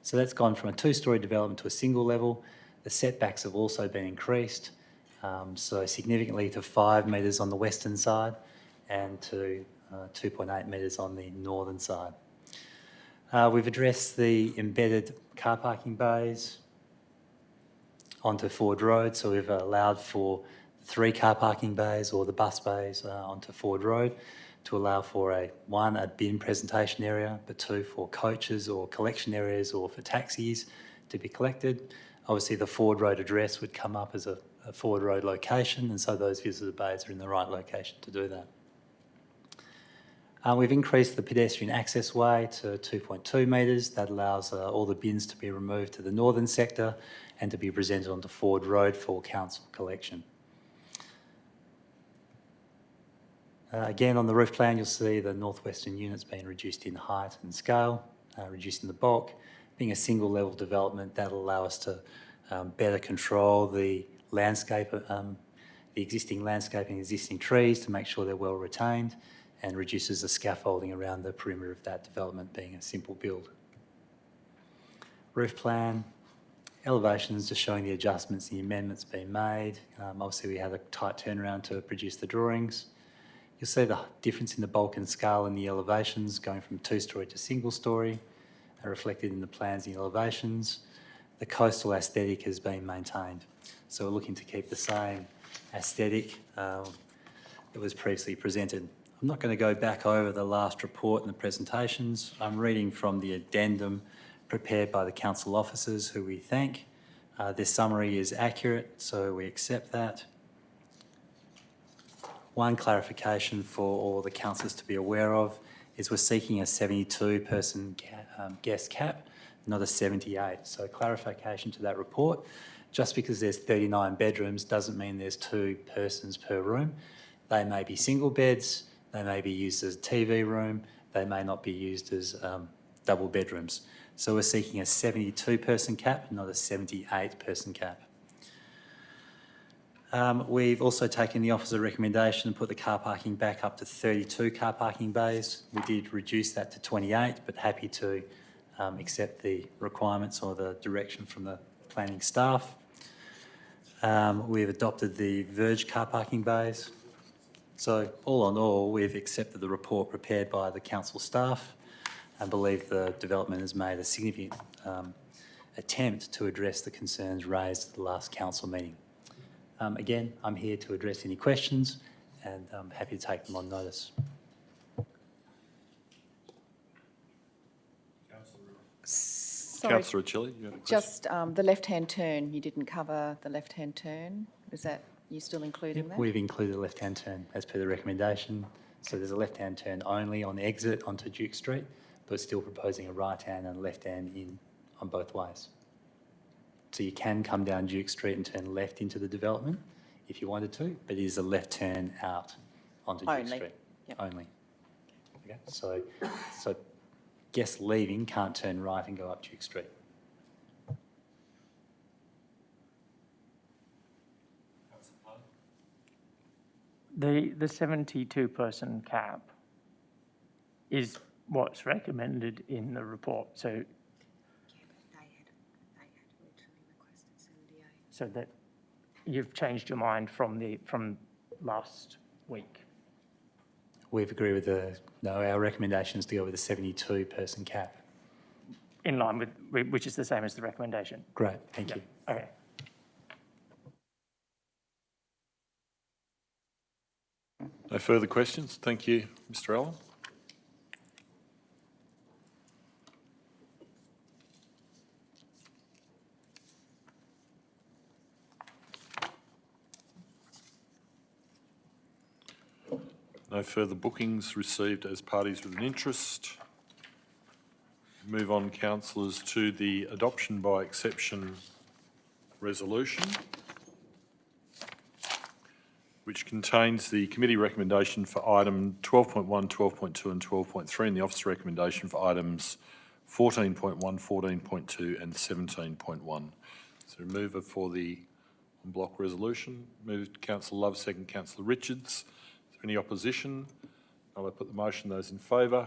Speaker 13: So that's gone from a 2-storey development to a single level. The setbacks have also been increased, so significantly to 5 metres on the western side and to 2.8 metres on the northern side. We've addressed the embedded car parking bays onto Ford Road, so we've allowed for 3 car parking bays or the bus bays onto Ford Road to allow for a bin presentation area, but 2 for coaches or collection areas or for taxis to be collected. Obviously the Ford Road address would come up as a Ford Road location, and so those visitor bays are in the right location to do that. We've increased the pedestrian access way to 2.2 metres. That allows all the bins to be removed to the northern sector and to be presented onto Ford Road for council collection. Again, on the roof plan, you'll see the northwestern units being reduced in height and scale, reducing the bulk. Being a single level development, that'll allow us to better control the landscape, the existing landscaping, existing trees to make sure they're well retained, and reduces the scaffolding around the perimeter of that development, being a simple build. Roof plan, elevations just showing the adjustments, the amendments being made. Obviously we had a tight turnaround to produce the drawings. You'll see the difference in the bulk and scale in the elevations going from 2-storey to single-storey, reflected in the plans and the elevations. The coastal aesthetic has been maintained. So we're looking to keep the same aesthetic that was previously presented. I'm not going to go back over the last report and the presentations. I'm reading from the addendum prepared by the council officers, who we thank. This summary is accurate, so we accept that. One clarification for all the councillors to be aware of is we're seeking a 72-person guest cap, not a 78. So clarification to that report. Just because there's 39 bedrooms doesn't mean there's 2 persons per room. They may be single beds, they may be used as a TV room, they may not be used as double bedrooms. So we're seeking a 72-person cap, not a 78-person cap. We've also taken the officer recommendation and put the car parking back up to 32 car parking bays. We did reduce that to 28, but happy to accept the requirements or the direction from the planning staff. We've adopted the verge car parking bays. So all in all, we've accepted the report prepared by the council staff and believe the development has made a significant attempt to address the concerns raised at the last council meeting. Again, I'm here to address any questions and I'm happy to take them on notice.
Speaker 3: Sorry,
Speaker 1: Councillor Achilli, you had a question?
Speaker 3: just the left-hand turn, you didn't cover the left-hand turn. Is that, you still including that?
Speaker 13: We've included a left-hand turn as per the recommendation. So there's a left-hand turn only on the exit onto Duke Street, but still proposing a right-hand and left-hand in on both ways. So you can come down Duke Street and turn left into the development if you wanted to, but it is a left turn out onto Duke Street.
Speaker 3: Yep.
Speaker 13: Only. Okay. So guests leaving can't turn right and go up Duke Street.
Speaker 14: The 72-person cap is what's recommended in the report. So
Speaker 3: They had originally requested 78.
Speaker 14: so that you've changed your mind from last week?
Speaker 13: We've agreed with our recommendation is to go with the 72-person cap.
Speaker 14: In line with, which is the same as the recommendation?
Speaker 13: Great, thank you.
Speaker 14: Okay.
Speaker 1: No further questions? Thank you, Mr Allen. No further bookings received as parties with an interest. Move on, councillors, to the adoption by exception resolution, which contains the committee recommendation for item 12.1, 12.2 and 12.3 and the officer recommendation for items 14.1, 14.2 and 17.1. So mover for the en bloc resolution. Moved Councillor Love, second Councillor Richards. Is there any opposition? I'll put the motion. Those in favour?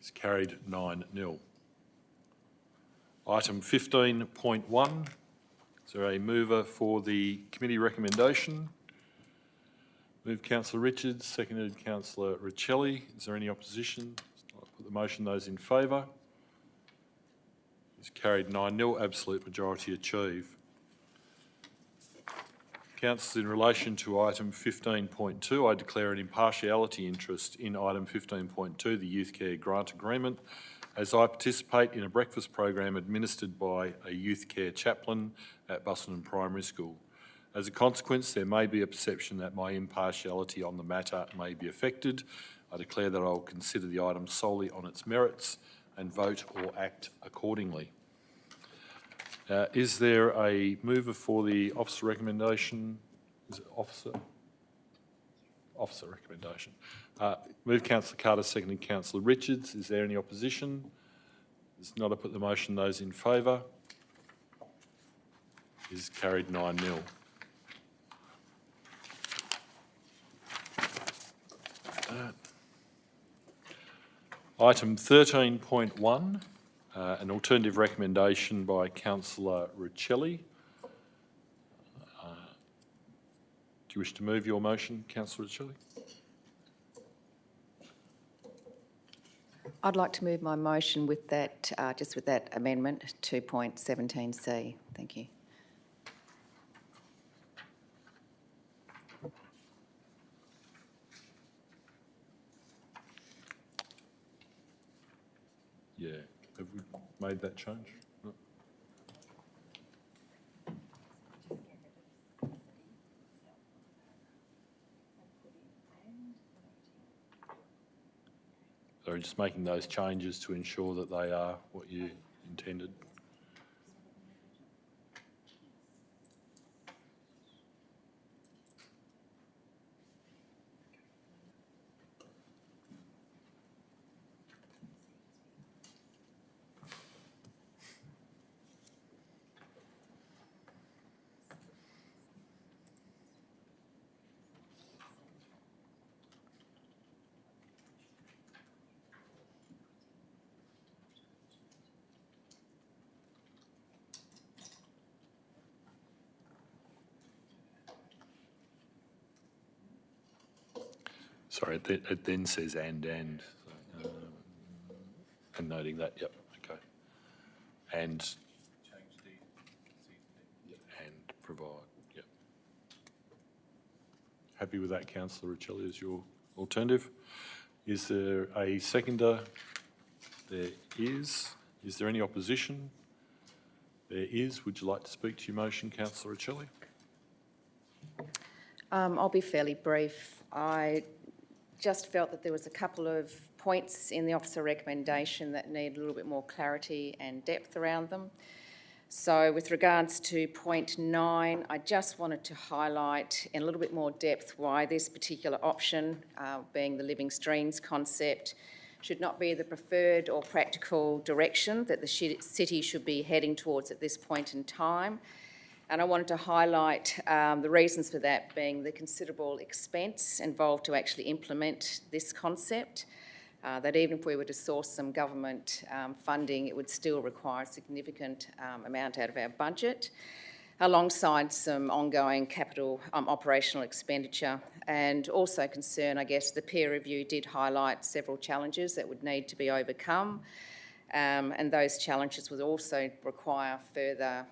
Speaker 1: It's carried 9-0. Item 15.1. Is there a mover for the committee recommendation? Moved Councillor Richards, seconded Councillor Riccelli. Is there any opposition? I'll put the motion. Those in favour? It's carried 9-0. Absolute majority achieved. Councillors, in relation to item 15.2, I declare an impartiality interest in item 15.2, the Youth Care Grant Agreement, as I participate in a breakfast program administered by a youth care chaplain at Busselton Primary School. As a consequence, there may be a perception that my impartiality on the matter may be affected. I declare that I will consider the item solely on its merits and vote or act accordingly. Is there a mover for the officer recommendation? Is it officer? Officer recommendation. Move Councillor Carter, seconded Councillor Richards. Is there any opposition? There's not. I put the motion. Those in favour? Is carried 9-0. Item 13.1. An alternative recommendation by Councillor Riccelli. Do you wish to move your motion, Councillor Riccelli?
Speaker 3: I'd like to move my motion with that, just with that amendment, 2.17C. Thank you.
Speaker 1: Yeah. Have we made that change? No. So just making those changes to ensure that they are what you intended. Sorry, it then says and noting that, yep, okay. And provide, yep. Happy with that, Councillor Riccelli, as your alternative? Is there a seconder? There is. Is there any opposition? There is. Would you like to speak to your motion, Councillor Riccelli?
Speaker 3: I'll be fairly brief. I just felt that there was a couple of points in the officer recommendation that need a little bit more clarity and depth around them. So with regards to point 9, I just wanted to highlight in a little bit more depth why this particular option, being the living streams concept, should not be the preferred or practical direction that the city should be heading towards at this point in time. And I wanted to highlight the reasons for that being the considerable expense involved to actually implement this concept, that even if we were to source some government funding, it would still require a significant amount out of our budget. alongside some ongoing capital operational expenditure, and also concern, I guess, the peer review did highlight several challenges that would need to be overcome, and those challenges would also require further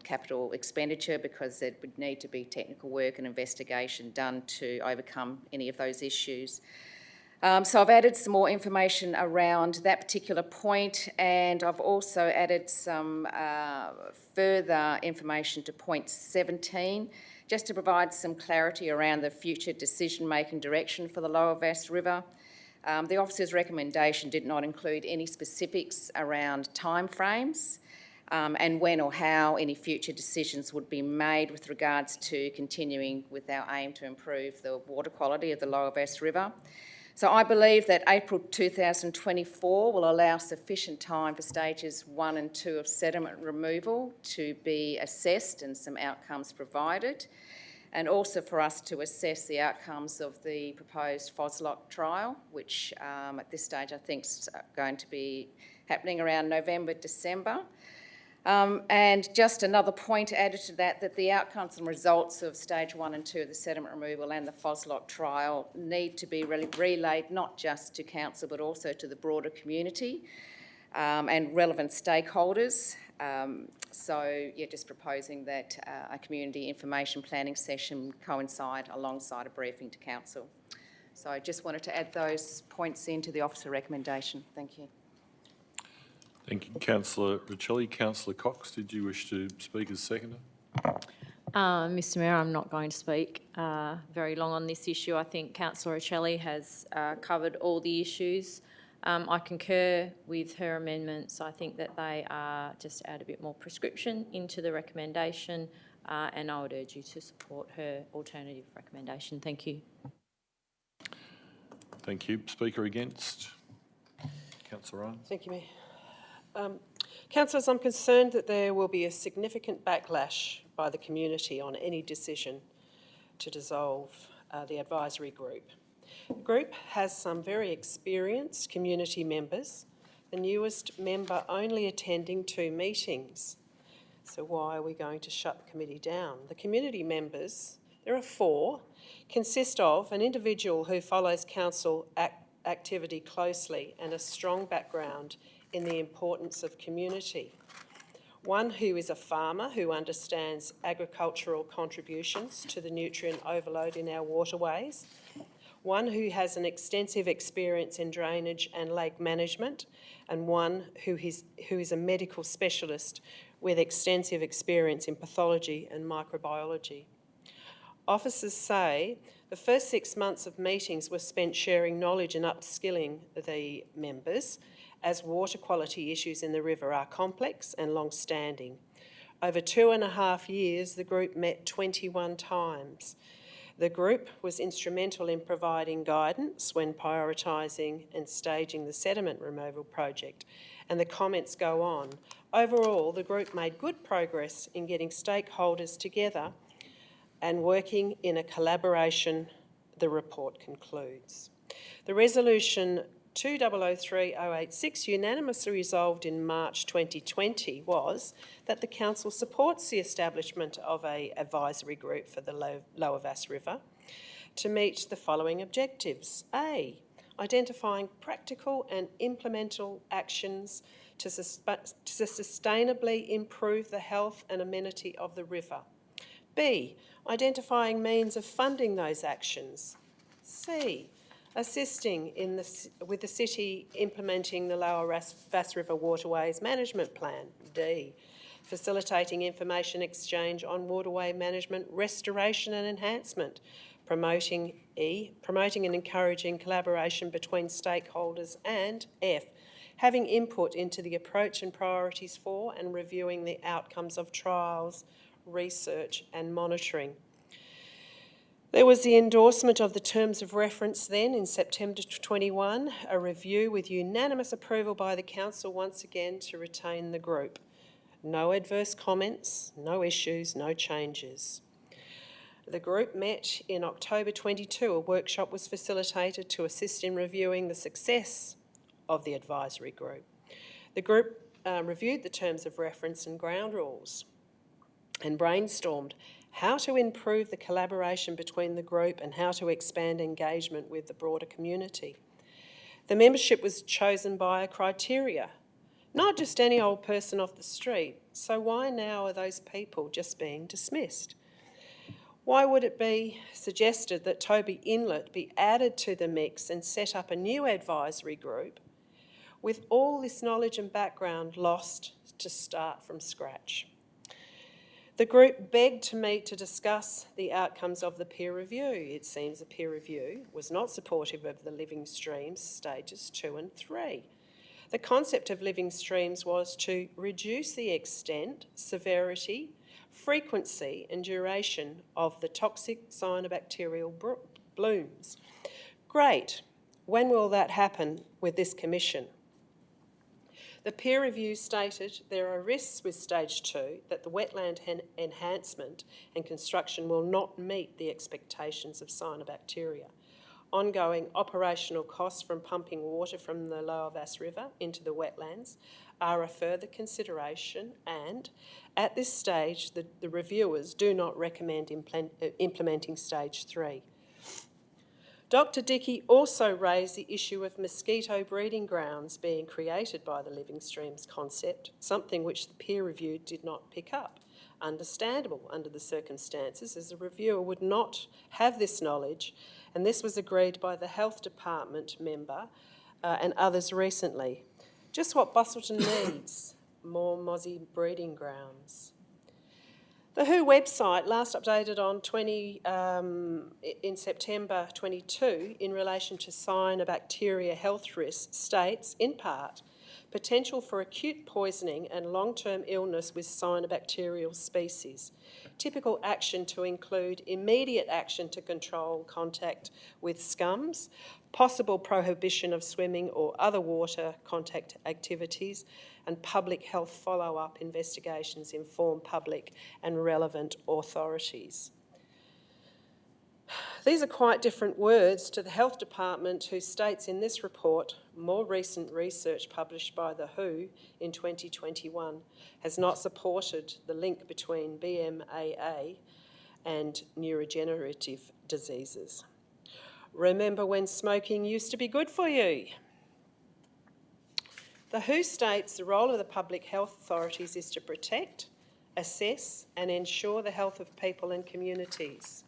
Speaker 3: capital expenditure because there would need to be technical work and investigation done to overcome any of those issues. So I've added some more information around that particular point, and I've also added some further information to point 17, just to provide some clarity around the future decision-making direction for the Lower Bass River. The officer's recommendation did not include any specifics around timeframes and when or how any future decisions would be made with regards to continuing with our aim to improve the water quality of the Lower Bass River. So I believe that April 2024 will allow sufficient time for stages 1 and 2 of sediment removal to be assessed and some outcomes provided, and also for us to assess the outcomes of the proposed FOSLOC trial, which at this stage I think is going to be happening around November, December. And just another point added to that, that the outcomes and results of stage 1 and 2 of the sediment removal and the FOSLOC trial need to be relayed not just to council but also to the broader community and relevant stakeholders. So yeah, just proposing that a community information planning session coincide alongside a briefing to council. So I just wanted to add those points into the officer recommendation. Thank you.
Speaker 1: Thank you, Councillor Riccelli. Councillor Cox, did you wish to speak as seconder?
Speaker 15: Mr Mayor, I'm not going to speak very long on this issue. I think Councillor Riccelli has covered all the issues. I concur with her amendments. I think that they are just add a bit more prescription into the recommendation, and I would urge you to support her alternative recommendation. Thank you.
Speaker 1: Thank you. Speaker against? Councillor Ryan.
Speaker 7: Thank you, Mayor. Councillors, I'm concerned that there will be a significant backlash by the community on any decision to dissolve the advisory group. The group has some very experienced community members, the newest member only attending 2 meetings. So why are we going to shut the committee down? The community members, there are 4, consist of an individual who follows council activity closely and a strong background in the importance of community. One who is a farmer who understands agricultural contributions to the nutrient overload in our waterways. One who has an extensive experience in drainage and lake management, and one who is a medical specialist with extensive experience in pathology and microbiology. Officers say the first 6 months of meetings were spent sharing knowledge and upskilling the members, as water quality issues in the river are complex and long-standing. Over 2.5 years, the group met 21 times. The group was instrumental in providing guidance when prioritising and staging the sediment removal project, and the comments go on. Overall, the group made good progress in getting stakeholders together and working in a collaboration, the report concludes. The resolution 2003-086, unanimously resolved in March 2020, was that the Council supports the establishment of an advisory group for the Lower Bass River to meet the following objectives. A, identifying practical and implementable actions to sustainably improve the health and amenity of the river. B, identifying means of funding those actions. C, assisting with the city implementing the Lower Bass River Waterways Management Plan. D, facilitating information exchange on waterway management, restoration and enhancement. Promoting and encouraging collaboration between stakeholders. And F, having input into the approach and priorities for and reviewing the outcomes of trials, research and monitoring. There was the endorsement of the terms of reference then in September 21, a review with unanimous approval by the Council once again to retain the group. No adverse comments, no issues, no changes. The group met in October 22. A workshop was facilitated to assist in reviewing the success of the advisory group. The group reviewed the terms of reference and ground rules. and brainstormed how to improve the collaboration between the group and how to expand engagement with the broader community. The membership was chosen by a criteria, not just any old person off the street. So why now are those people just being dismissed? Why would it be suggested that Toby Inlet be added to the mix and set up a new advisory group with all this knowledge and background lost to start from scratch? The group begged to meet to discuss the outcomes of the peer review. It seems the peer review was not supportive of the living streams stages 2 and 3. The concept of living streams was to reduce the extent, severity, frequency and duration of the toxic cyanobacterial blooms. Great. When will that happen with this commission? The peer review stated there are risks with stage 2 that the wetland enhancement and construction will not meet the expectations of cyanobacteria. Ongoing operational costs from pumping water from the Lower Bass River into the wetlands are a further consideration, and at this stage the reviewers do not recommend implementing stage 3. Dr. Dickey also raised the issue of mosquito breeding grounds being created by the living streams concept, something which the peer review did not pick up. Understandable under the circumstances, as the reviewer would not have this knowledge, and this was agreed by the Health Department member and others recently. Just what Busselton needs, more mozzie breeding grounds. The WHO website, last updated on in September 22, in relation to cyanobacteria health risks, states, in part, potential for acute poisoning and long-term illness with cyanobacterial species. Typical action to include immediate action to control contact with scums, possible prohibition of swimming or other water contact activities, and public health follow-up investigations inform public and relevant authorities. These are quite different words to the Health Department, who states in this report more recent research published by the WHO in 2021 has not supported the link between BMAA and neurodegenerative diseases. Remember when smoking used to be good for you? The WHO states the role of the public health authorities is to protect, assess and ensure the health of people and communities.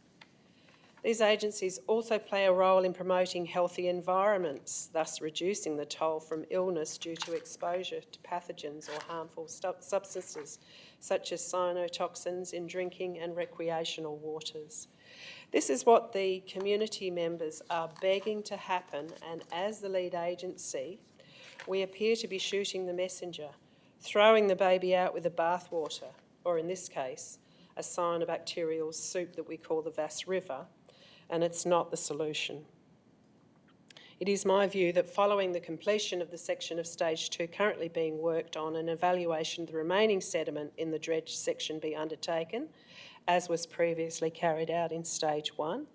Speaker 7: These agencies also play a role in promoting healthy environments, thus reducing the toll from illness due to exposure to pathogens or harmful substances, such as cyanotoxins in drinking and recreational waters. This is what the community members are begging to happen, and as the lead agency, we appear to be shooting the messenger, throwing the baby out with the bathwater, or in this case, a cyanobacterial soup that we call the Bass River, and it's not the solution. It is my view that following the completion of the section of stage 2 currently being worked on, an evaluation of the remaining sediment in the dredge section be undertaken, as was previously carried out in stage 1.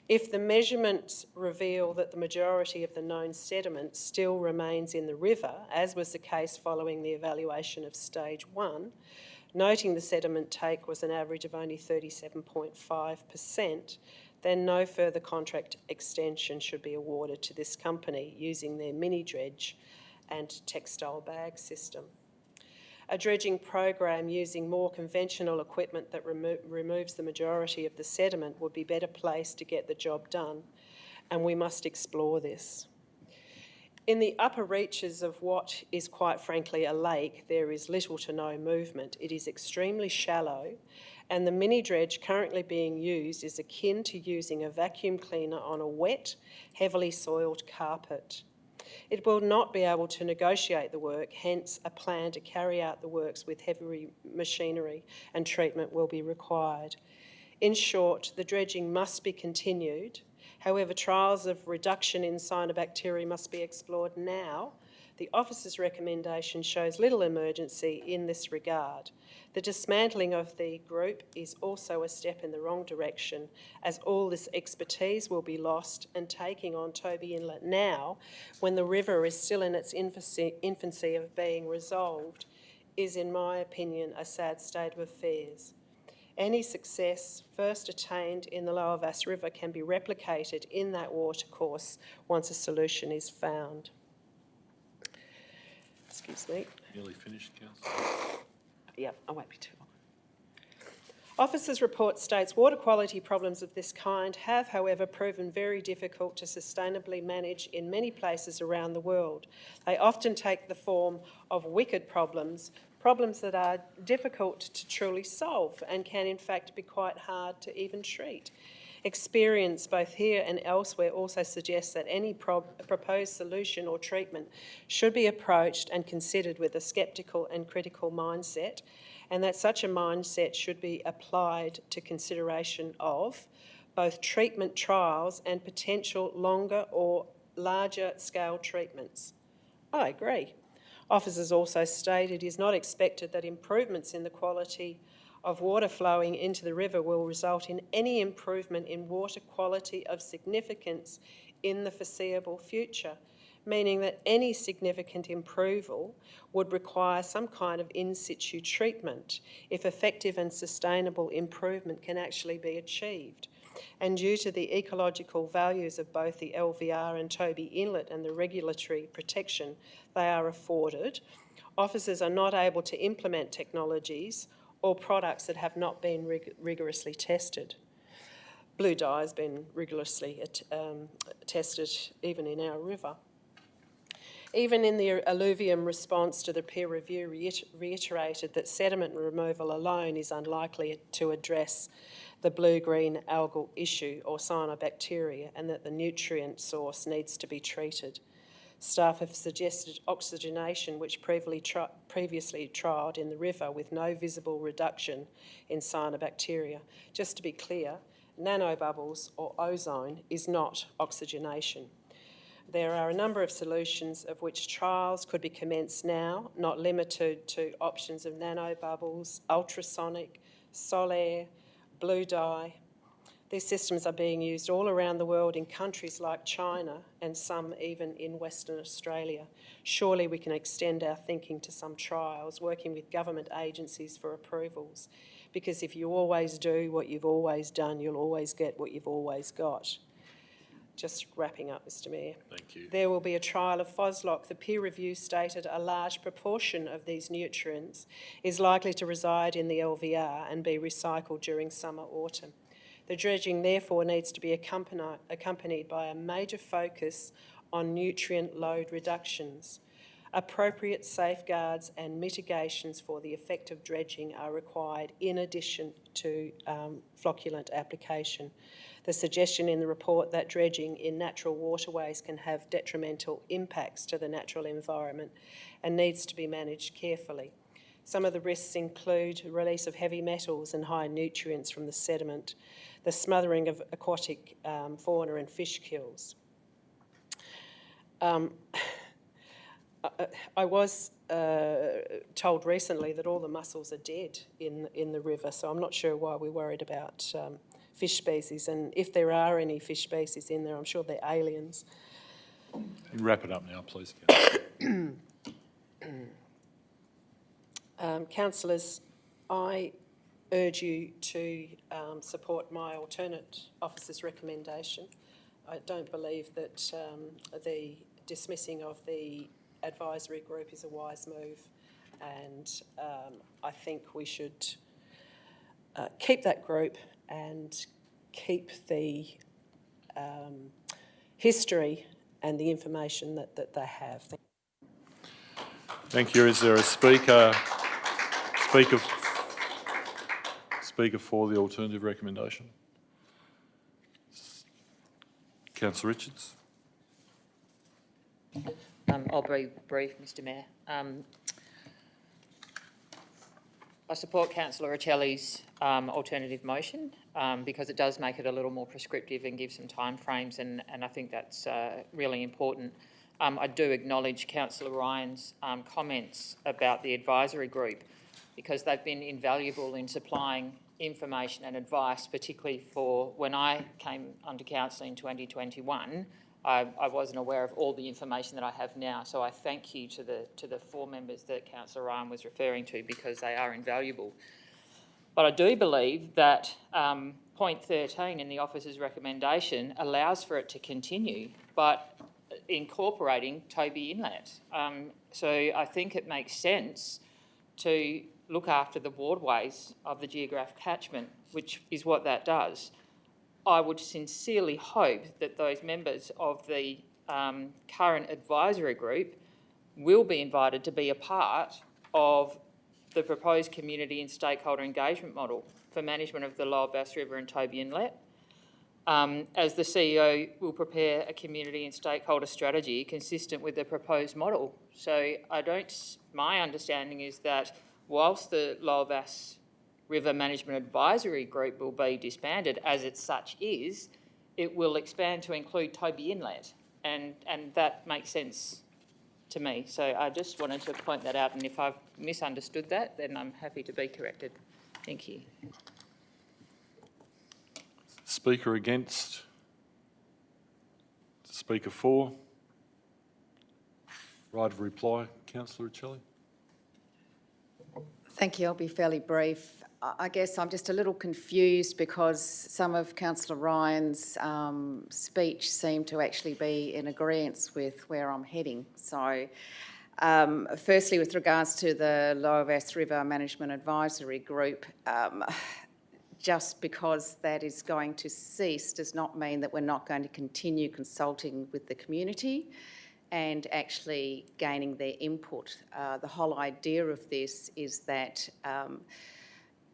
Speaker 7: If the measurements reveal that the majority of the known sediment still remains in the river, as was the case following the evaluation of stage 1, noting the sediment take was an average of only 37.5%, then no further contract extension should be awarded to this company using their mini dredge and textile bag system. A dredging program using more conventional equipment that removes the majority of the sediment would be better placed to get the job done, and we must explore this. In the upper reaches of what is quite frankly a lake, there is little to no movement. It is extremely shallow, and the mini dredge currently being used is akin to using a vacuum cleaner on a wet, heavily soiled carpet. It will not be able to negotiate the work, hence a plan to carry out the works with heavy machinery and treatment will be required. In short, the dredging must be continued. However, trials of reduction in cyanobacteria must be explored now. The officer's recommendation shows little emergency in this regard. The dismantling of the group is also a step in the wrong direction, as all this expertise will be lost, and taking on Toby Inlet now, when the river is still in its infancy of being resolved, is, in my opinion, a sad state of affairs. Any success first attained in the Lower Vass River can be replicated in that watercourse once a solution is found. Excuse me.
Speaker 1: Nearly finished, Councillor.
Speaker 7: Yep, I won't be too long. Officer's report states water quality problems of this kind have, however, proven very difficult to sustainably manage in many places around the world. They often take the form of wicked problems, problems that are difficult to truly solve and can in fact be quite hard to even treat. Experience both here and elsewhere also suggests that any proposed solution or treatment should be approached and considered with a sceptical and critical mindset, and that such a mindset should be applied to consideration of both treatment trials and potential longer or larger scale treatments. I agree. Officers also stated it is not expected that improvements in the quality of water flowing into the river will result in any improvement in water quality of significance in the foreseeable future, meaning that any significant improvement would require some kind of in situ treatment if effective and sustainable improvement can actually be achieved. And due to the ecological values of both the LVR and Toby Inlet and the regulatory protection they are afforded, officers are not able to implement technologies or products that have not been rigorously tested. Blue dye has been rigorously tested even in our river. Even in the alluvium response to the peer review reiterated that sediment removal alone is unlikely to address the blue-green algal issue or cyanobacteria, and that the nutrient source needs to be treated. Staff have suggested oxygenation, which previously trialled in the river with no visible reduction in cyanobacteria. Just to be clear, nanobubbles or ozone is not oxygenation. There are a number of solutions of which trials could be commenced now, not limited to options of nanobubbles, ultrasonic, Solaire, blue dye. These systems are being used all around the world in countries like China and some even in Western Australia. Surely we can extend our thinking to some trials, working with government agencies for approvals, because if you always do what you've always done, you'll always get what you've always got. Just wrapping up, Mr Mayor.
Speaker 1: Thank you.
Speaker 7: There will be a trial of Foslock. The peer review stated a large proportion of these nutrients is likely to reside in the LVR and be recycled during summer, autumn. The dredging therefore needs to be accompanied by a major focus on nutrient load reductions. Appropriate safeguards and mitigations for the effect of dredging are required in addition to flocculant application. The suggestion in the report that dredging in natural waterways can have detrimental impacts to the natural environment and needs to be managed carefully. Some of the risks include release of heavy metals and high nutrients from the sediment, the smothering of aquatic fauna and fish kills. I was told recently that all the mussels are dead in the river, so I'm not sure why we're worried about fish species, and if there are any fish species in there, I'm sure they're aliens.
Speaker 1: Wrap it up now, please.
Speaker 7: Councillors, I urge you to support my alternate officer's recommendation. I don't believe that the dismissing of the advisory group is a wise move, and I think we should keep that group and keep the history and the information that they have.
Speaker 1: Thank you. Is there a speaker for the alternative recommendation? Councillor Richards.
Speaker 16: I'll be brief, Mr Mayor. I support Councillor Riccielli's alternative motion because it does make it a little more prescriptive and give some timeframes, and I think that's really important. I do acknowledge Councillor Ryan's comments about the advisory group, because they've been invaluable in supplying information and advice, particularly for when I came under council in 2021. I wasn't aware of all the information that I have now, so I thank you to the four members that Councillor Ryan was referring to, because they are invaluable. But I do believe that point 13 in the officer's recommendation allows for it to continue, but incorporating Toby Inlet. So I think it makes sense to look after the waterways of the geographic catchment, which is what that does. I would sincerely hope that those members of the current advisory group will be invited to be a part of the proposed community and stakeholder engagement model for management of the Lower Bass River and Toby Inlet. As the CEO will prepare a community and stakeholder strategy consistent with the proposed model. So my understanding is that whilst the Lower Bass River Management Advisory Group will be disbanded, as it such is, it will expand to include Toby Inlet, and that makes sense to me. So I just wanted to point that out, and if I've misunderstood that, then I'm happy to be corrected. Thank you.
Speaker 1: Speaker against? Speaker for? Right of reply, Councillor Riccielli.
Speaker 3: Thank you. I'll be fairly brief. I guess I'm just a little confused because some of Councillor Ryan's speech seemed to actually be in agreement with where I'm heading. So, firstly, with regards to the Lower Bass River Management Advisory Group, just because that is going to cease does not mean that we're not going to continue consulting with the community and actually gaining their input. The whole idea of this is that,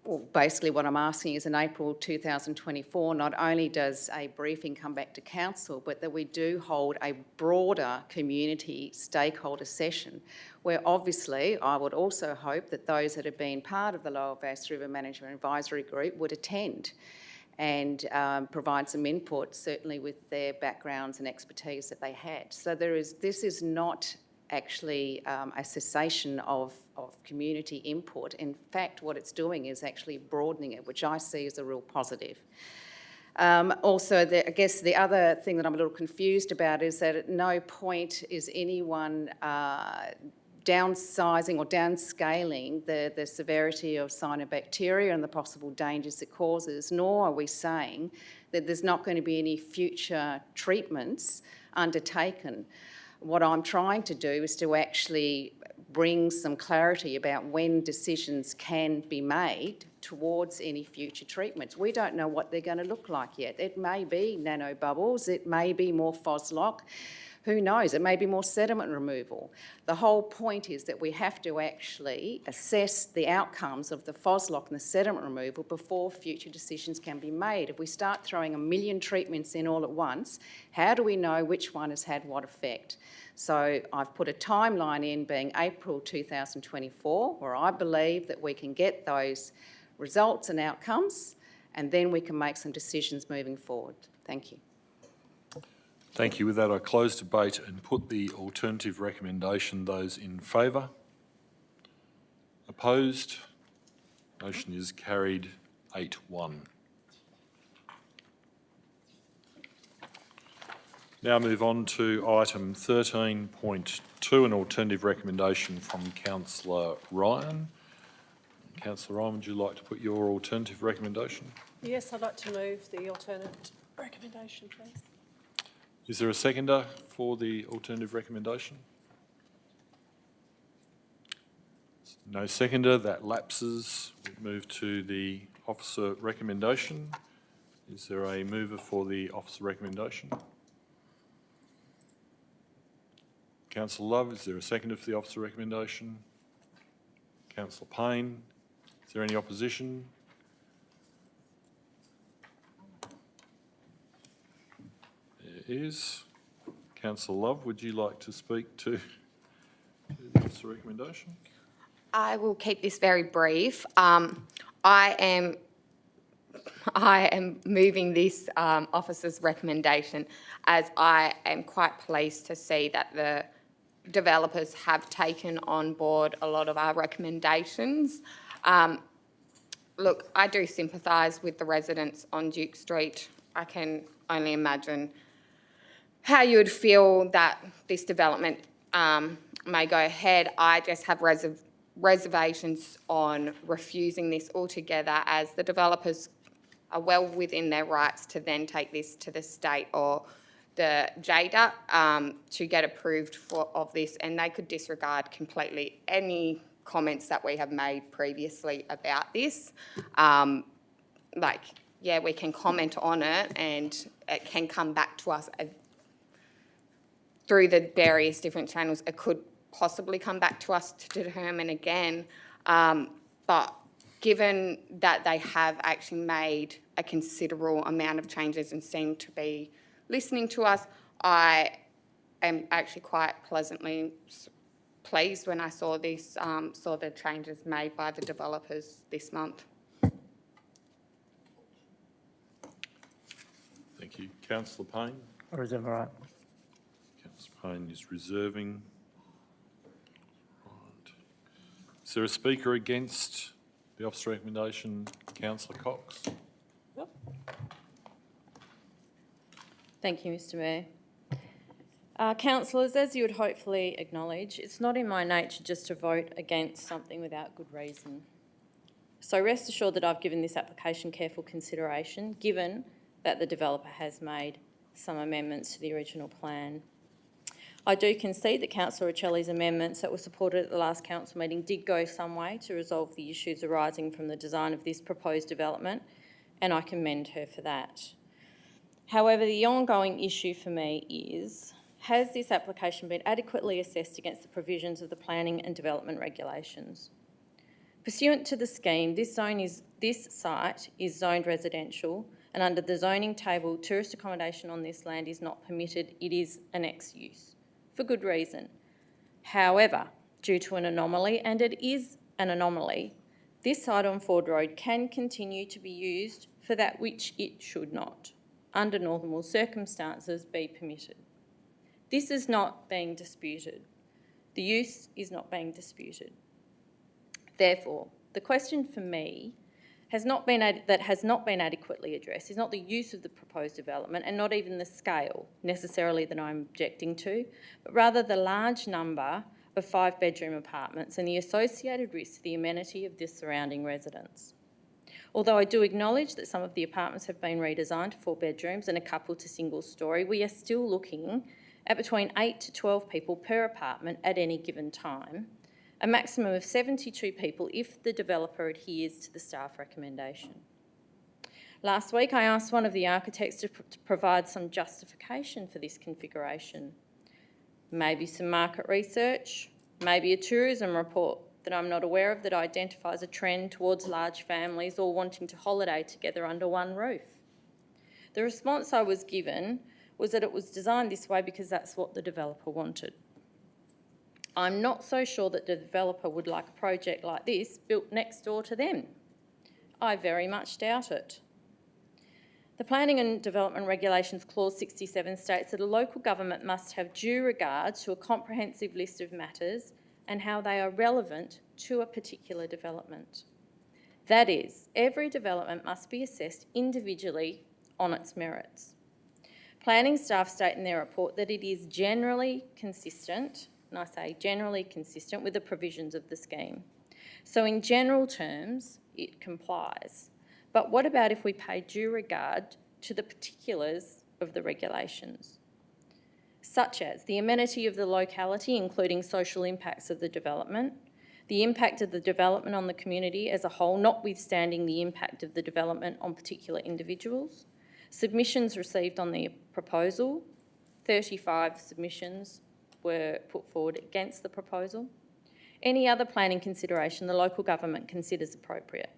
Speaker 3: well, basically what I'm asking is in April 2024, not only does a briefing come back to council, but that we do hold a broader community stakeholder session where obviously I would also hope that those that have been part of the Lower Bass River Management Advisory Group would attend and provide some input, certainly with their backgrounds and expertise that they had. So this is not actually a cessation of community input. In fact, what it's doing is actually broadening it, which I see as a real positive. Also, I guess the other thing that I'm a little confused about is that at no point is anyone downsizing or downscaling the severity of cyanobacteria and the possible dangers it causes, nor are we saying that there's not going to be any future treatments undertaken. What I'm trying to do is to actually bring some clarity about when decisions can be made towards any future treatments. We don't know what they're going to look like yet. It may be nanobubbles, it may be more FOSLOC, who knows, it may be more sediment removal. The whole point is that we have to actually assess the outcomes of the FOSLOC and the sediment removal before future decisions can be made. If we start throwing 1 million treatments in all at once, how do we know which one has had what effect? So I've put a timeline in being April 2024, where I believe that we can get those results and outcomes, and then we can make some decisions moving forward. Thank you.
Speaker 1: Thank you. With that, I close debate and put the alternative recommendation. Those in favour? Opposed? Motion is carried 8-1. Now move on to item 13.2, an alternative recommendation from Councillor Ryan. Councillor Ryan, would you like to put your alternative recommendation?
Speaker 7: Yes, I'd like to move the alternate recommendation, please.
Speaker 1: Is there a seconder for the alternative recommendation? No seconder, that lapses. We move to the officer recommendation. Is there a mover for the officer recommendation? Councillor Love, is there a seconder for the officer recommendation? Councillor Payne, is there any opposition? There is. Councillor Love, would you like to speak to the officer recommendation?
Speaker 17: I will keep this very brief. I am moving this officer's recommendation as I am quite pleased to see that the developers have taken on board a lot of our recommendations. Look, I do sympathise with the residents on Duke Street. I can only imagine how you would feel that this development may go ahead. I just have reservations on refusing this altogether, as the developers are well within their rights to then take this to the state or the JDA to get approved of this, and they could disregard completely any comments that we have made previously about this. Yeah, we can comment on it and it can come back to us through the various different channels. It could possibly come back to us to determine again, but given that they have actually made a considerable amount of changes and seem to be listening to us, I am actually quite pleasantly pleased when I saw this, saw the changes made by the developers this month.
Speaker 1: Thank you. Councillor Payne?
Speaker 14: Or is it all right?
Speaker 1: Councillor Payne is reserving. Right. Is there a speaker against the officer recommendation? Councillor Cox?
Speaker 15: Thank you, Mr Mayor. Councillors, as you would hopefully acknowledge, it's not in my nature just to vote against something without good reason. So rest assured that I've given this application careful consideration, given that the developer has made some amendments to the original plan. I do concede that Councillor Riccielli's amendments that were supported at the last council meeting did go some way to resolve the issues arising from the design of this proposed development, and I commend her for that. However, the ongoing issue for me is, has this application been adequately assessed against the provisions of the planning and development regulations? Pursuant to the scheme, this site is zoned residential, and under the zoning table, tourist accommodation on this land is not permitted. It is an ex-use, for good reason. However, due to an anomaly, and it is an anomaly, this site on Ford Road can continue to be used for that which it should not, under normal circumstances, be permitted. This is not being disputed. The use is not being disputed. Therefore, the question for me has not been adequately addressed is not the use of the proposed development, and not even the scale necessarily that I'm objecting to, but rather the large number of 5-bedroom apartments and the associated risk to the amenity of the surrounding residents. Although I do acknowledge that some of the apartments have been redesigned to 4 bedrooms and a couple to single storey, we are still looking at between 8 to 12 people per apartment at any given time, a maximum of 72 people if the developer adheres to the staff recommendation. Last week I asked one of the architects to provide some justification for this configuration. Maybe some market research, maybe a tourism report that I'm not aware of that identifies a trend towards large families all wanting to holiday together under one roof. The response I was given was that it was designed this way because that's what the developer wanted. I'm not so sure that the developer would like a project like this built next door to them. I very much doubt it. The Planning and Development Regulations Clause 67 states that a local government must have due regard to a comprehensive list of matters and how they are relevant to a particular development. That is, every development must be assessed individually on its merits. Planning staff state in their report that it is generally consistent, and I say generally consistent, with the provisions of the scheme. So in general terms, it complies. But what about if we pay due regard to the particulars of the regulations, such as the amenity of the locality, including social impacts of the development, the impact of the development on the community as a whole, notwithstanding the impact of the development on particular individuals, submissions received on the proposal, 35 submissions were put forward against the proposal, any other planning consideration the local government considers appropriate.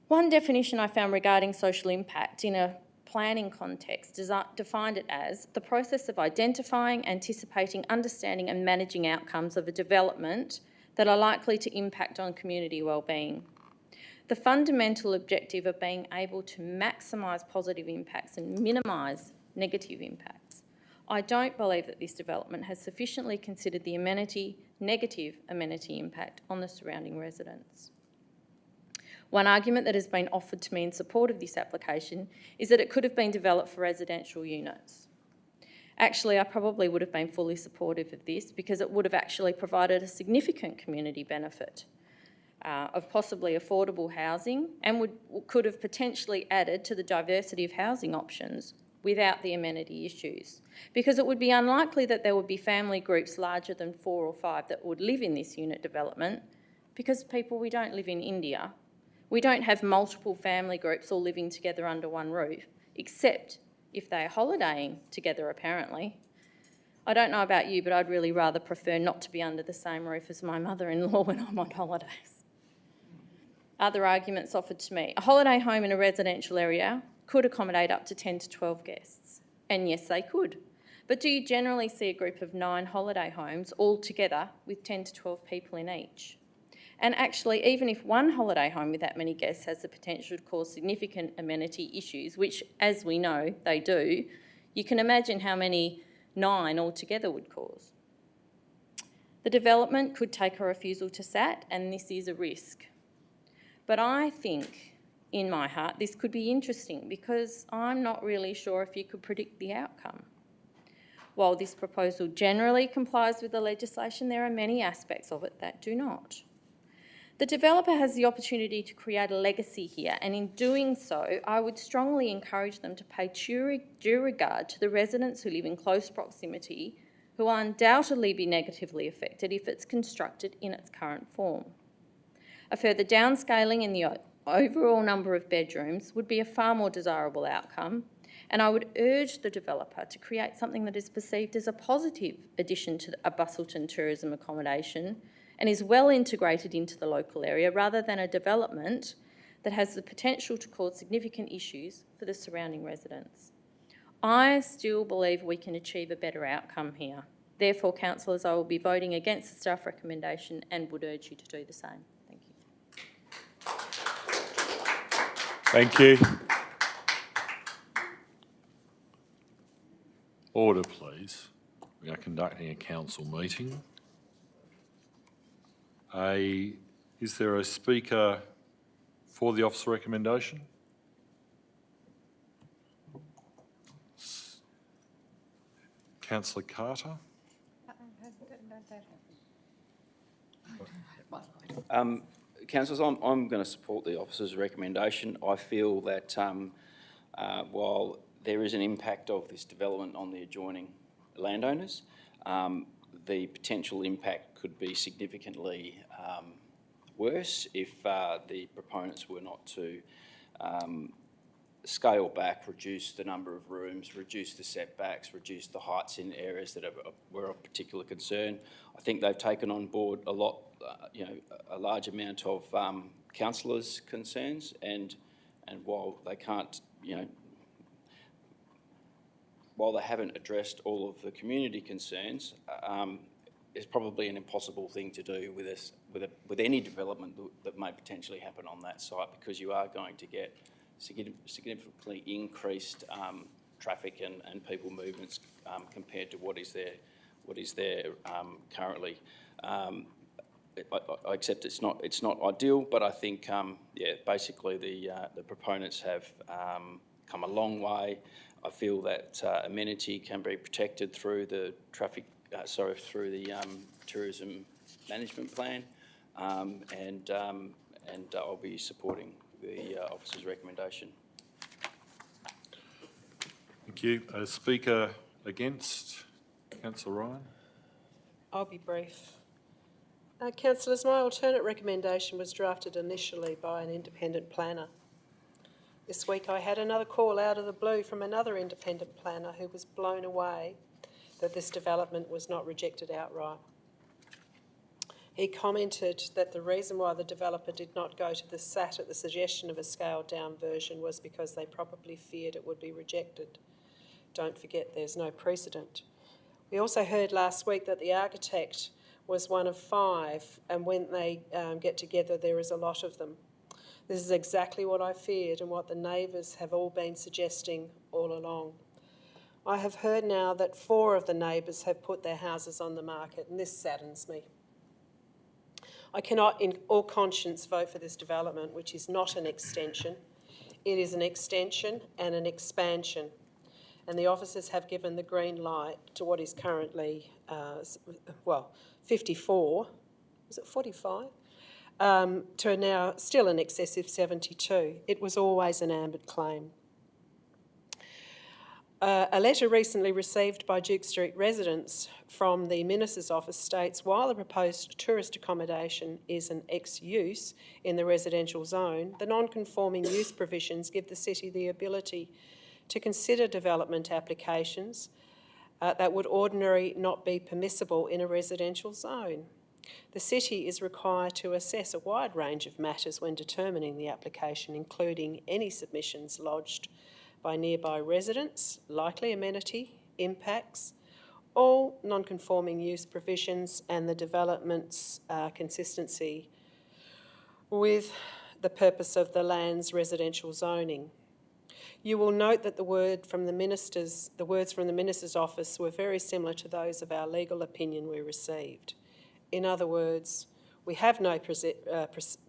Speaker 15: One definition I found regarding social impact in a planning context defined it as the process of identifying, anticipating, understanding and managing outcomes of a development that are likely to impact on community wellbeing. The fundamental objective of being able to maximise positive impacts and minimise negative impacts. I don't believe that this development has sufficiently considered the negative amenity impact on the surrounding residents. One argument that has been offered to me in support of this application is that it could have been developed for residential units. Actually, I probably would have been fully supportive of this because it would have actually provided a significant community benefit of possibly affordable housing and could have potentially added to the diversity of housing options without the amenity issues. Because it would be unlikely that there would be family groups larger than 4 or 5 that would live in this unit development because we don't live in India. We don't have multiple family groups all living together under one roof, except if they're holidaying together, apparently. I don't know about you, but I'd really rather prefer not to be under the same roof as my mother-in-law when I'm on holidays. Other arguments offered to me. A holiday home in a residential area could accommodate up to 10 to 12 guests. And yes, they could. But do you generally see a group of 9 holiday homes all together with 10 to 12 people in each? And actually, even if one holiday home with that many guests has the potential to cause significant amenity issues, which, as we know, they do, you can imagine how many 9 altogether would cause. The development could take a refusal to SAT, and this is a risk. But I think, in my heart, this could be interesting because I'm not really sure if you could predict the outcome. While this proposal generally complies with the legislation, there are many aspects of it that do not. The developer has the opportunity to create a legacy here, and in doing so, I would strongly encourage them to pay due regard to the residents who live in close proximity, who will undoubtedly be negatively affected if it's constructed in its current form. A further downscaling in the overall number of bedrooms would be a far more desirable outcome, and I would urge the developer to create something that is perceived as a positive addition to a Busselton tourism accommodation and is well integrated into the local area, rather than a development that has the potential to cause significant issues for the surrounding residents. I still believe we can achieve a better outcome here. Therefore, councillors, I will be voting against the staff recommendation and would urge you to do the same. Thank you.
Speaker 1: Thank you. Order, please. We are conducting a council meeting. Is there a speaker for the officer recommendation? Councillor Carter?
Speaker 18: Councillors, I'm going to support the officer's recommendation. I feel that while there is an impact of this development on the adjoining landowners, the potential impact could be significantly worse if the proponents were not to scale back, reduce the number of rooms, reduce the setbacks, reduce the heights in areas that were of particular concern. I think they've taken on board a lot, a large amount of councillors' concerns, and while they can't, while they haven't addressed all of the community concerns, it's probably an impossible thing to do with any development that may potentially happen on that site, because you are going to get significantly increased traffic and people movements compared to what is there currently. I accept it's not ideal, but I think basically the proponents have come a long way. I feel that amenity can be protected through the through the tourism management plan, and I'll be supporting the officer's recommendation.
Speaker 1: Thank you. A speaker against? Councillor Ryan?
Speaker 7: I'll be brief. Councillors, my alternate recommendation was drafted initially by an independent planner. This week I had another call out of the blue from another independent planner who was blown away that this development was not rejected outright. He commented that the reason why the developer did not go to the SAT at the suggestion of a scaled-down version was because they probably feared it would be rejected. Don't forget, there's no precedent. We also heard last week that the architect was one of 5, and when they get together, there is a lot of them. This is exactly what I feared and what the neighbours have all been suggesting all along. I have heard now that 4 of the neighbours have put their houses on the market, and this saddens me. I cannot in all conscience vote for this development, which is not an extension. It is an extension and an expansion. and the officers have given the green light to what is currently, 54, was it 45? To now still an excessive 72. It was always an ambered claim. A letter recently received by Duke Street residents from the Minister's office states, while the proposed tourist accommodation is an ex-use in the residential zone, the non-conforming use provisions give the city the ability to consider development applications that would ordinarily not be permissible in a residential zone. The city is required to assess a wide range of matters when determining the application, including any submissions lodged by nearby residents, likely amenity, impacts, all non-conforming use provisions and the development's consistency with the purpose of the land's residential zoning. You will note that the words from the Minister's office were very similar to those of our legal opinion we received. In other words, we have no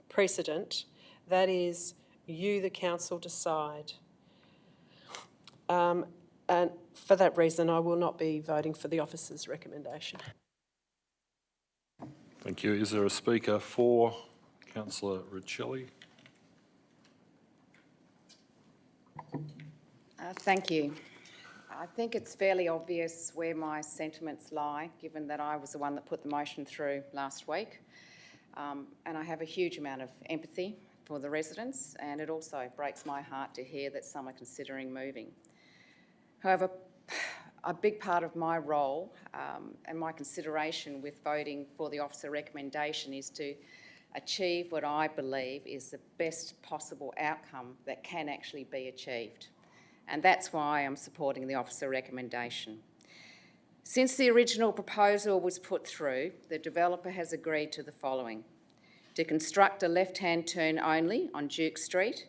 Speaker 7: precedent, that is, you, the council, decide. And for that reason, I will not be voting for the officer's recommendation.
Speaker 1: Thank you. Is there a speaker for Councillor Riccielli?
Speaker 3: Thank you. I think it's fairly obvious where my sentiments lie, given that I was the one that put the motion through last week. And I have a huge amount of empathy for the residents, and it also breaks my heart to hear that some are considering moving. However, a big part of my role and my consideration with voting for the officer recommendation is to achieve what I believe is the best possible outcome that can actually be achieved. And that's why I'm supporting the officer recommendation. Since the original proposal was put through, the developer has agreed to the following: to construct a left-hand turn only on Duke Street,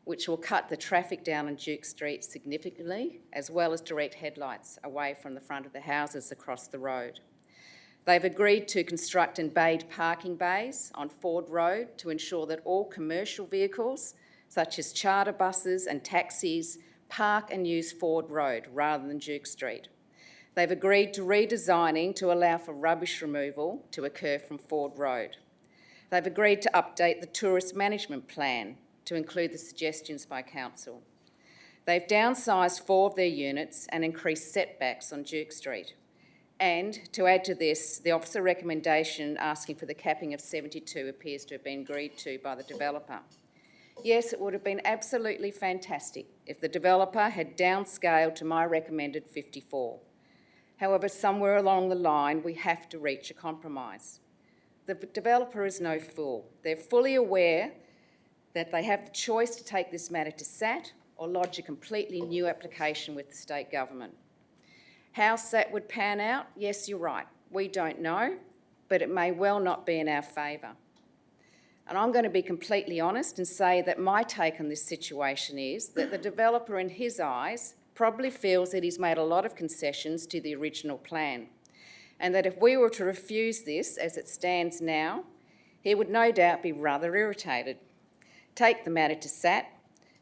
Speaker 3: which will cut the traffic down on Duke Street significantly, as well as direct headlights away from the front of the houses across the road. They've agreed to construct embayed parking bays on Ford Road to ensure that all commercial vehicles, such as charter buses and taxis, park and use Ford Road rather than Duke Street. They've agreed to redesigning to allow for rubbish removal to occur from Ford Road. They've agreed to update the tourist management plan to include the suggestions by council. They've downsized 4 of their units and increased setbacks on Duke Street. And to add to this, the officer recommendation asking for the capping of 72 appears to have been agreed to by the developer. Yes, it would have been absolutely fantastic if the developer had downscaled to my recommended 54. However, somewhere along the line, we have to reach a compromise. The developer is no fool. They're fully aware that they have the choice to take this matter to SAT or lodge a completely new application with the state government. How SAT would pan out? Yes, you're right. We don't know, but it may well not be in our favour. And I'm going to be completely honest and say that my take on this situation is that the developer, in his eyes, probably feels that he's made a lot of concessions to the original plan, and that if we were to refuse this as it stands now, he would no doubt be rather irritated, take the matter to SAT,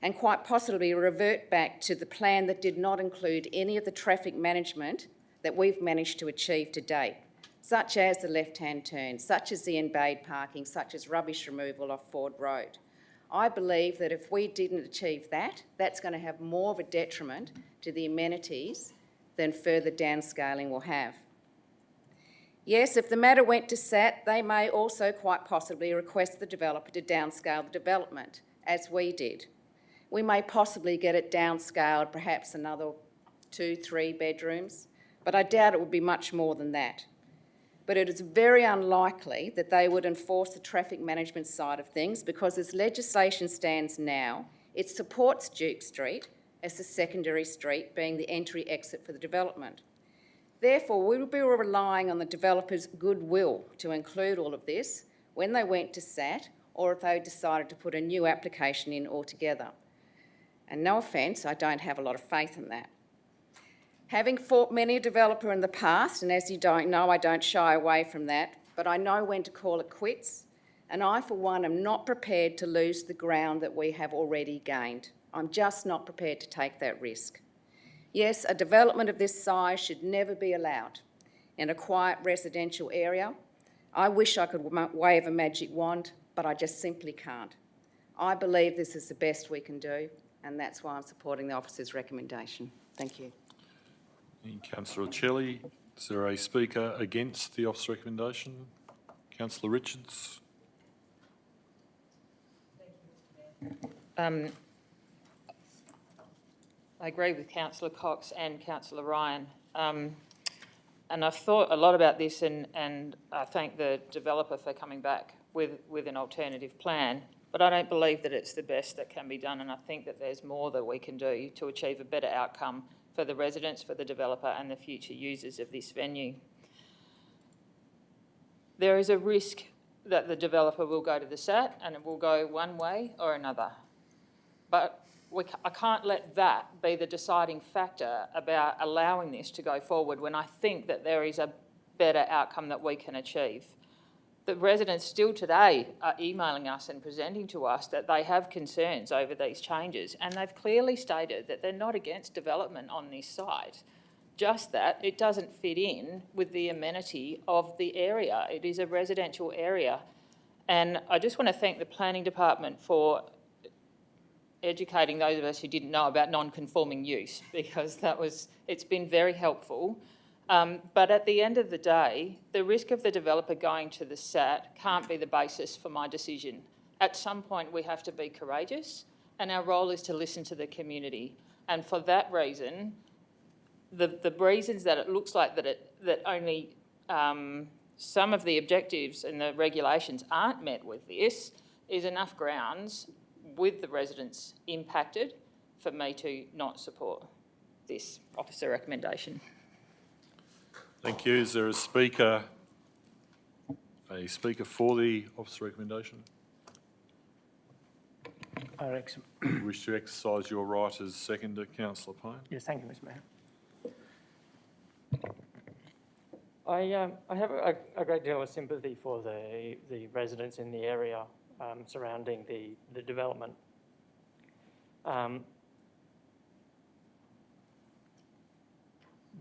Speaker 3: and quite possibly revert back to the plan that did not include any of the traffic management that we've managed to achieve to date, such as the left-hand turn, such as the embayed parking, such as rubbish removal off Ford Road. I believe that if we didn't achieve that, that's going to have more of a detriment to the amenities than further downscaling will have. Yes, if the matter went to SAT, they may also quite possibly request the developer to downscale the development, as we did. We may possibly get it downscaled, perhaps another 2-3 bedrooms, but I doubt it would be much more than that. But it is very unlikely that they would enforce the traffic management side of things, because as legislation stands now, it supports Duke Street as the secondary street, being the entry-exit for the development. Therefore, we will be relying on the developer's goodwill to include all of this when they went to SAT, or if they decided to put a new application in altogether. And no offence, I don't have a lot of faith in that. Having fought many a developer in the past, and as you don't know, I don't shy away from that, but I know when to call it quits, and I, for one, am not prepared to lose the ground that we have already gained. I'm just not prepared to take that risk. Yes, a development of this size should never be allowed in a quiet residential area. I wish I could wave a magic wand, but I just simply can't. I believe this is the best we can do, and that's why I'm supporting the officer's recommendation. Thank you.
Speaker 1: Councillor Celli, is there a speaker against the officer's recommendation? Councillor Richards.
Speaker 16: I agree with Councillor Cox and Councillor Ryan. And I've thought a lot about this, and I thank the developer for coming back with an alternative plan, but I don't believe that it's the best that can be done, and I think that there's more that we can do to achieve a better outcome for the residents, for the developer and the future users of this venue. There is a risk that the developer will go to the SAT and it will go one way or another. But I can't let that be the deciding factor about allowing this to go forward when I think that there is a better outcome that we can achieve. The residents still today are emailing us and presenting to us that they have concerns over these changes, and they've clearly stated that they're not against development on this site, just that it doesn't fit in with the amenity of the area. It is a residential area. And I just want to thank the Planning Department for educating those of us who didn't know about non-conforming use, because it's been very helpful. But at the end of the day, the risk of the developer going to the SAT can't be the basis for my decision. At some point, we have to be courageous, and our role is to listen to the community. And for that reason, the reasons that it looks like that only some of the objectives and the regulations aren't met with this is enough grounds with the residents impacted for me to not support this officer recommendation.
Speaker 1: Thank you. Is there a speaker for the officer recommendation? You wish to exercise your right as seconder, Councillor Payne?
Speaker 14: Yes, thank you, Mr. Mayor. I have a great deal of sympathy for the residents in the area surrounding the development.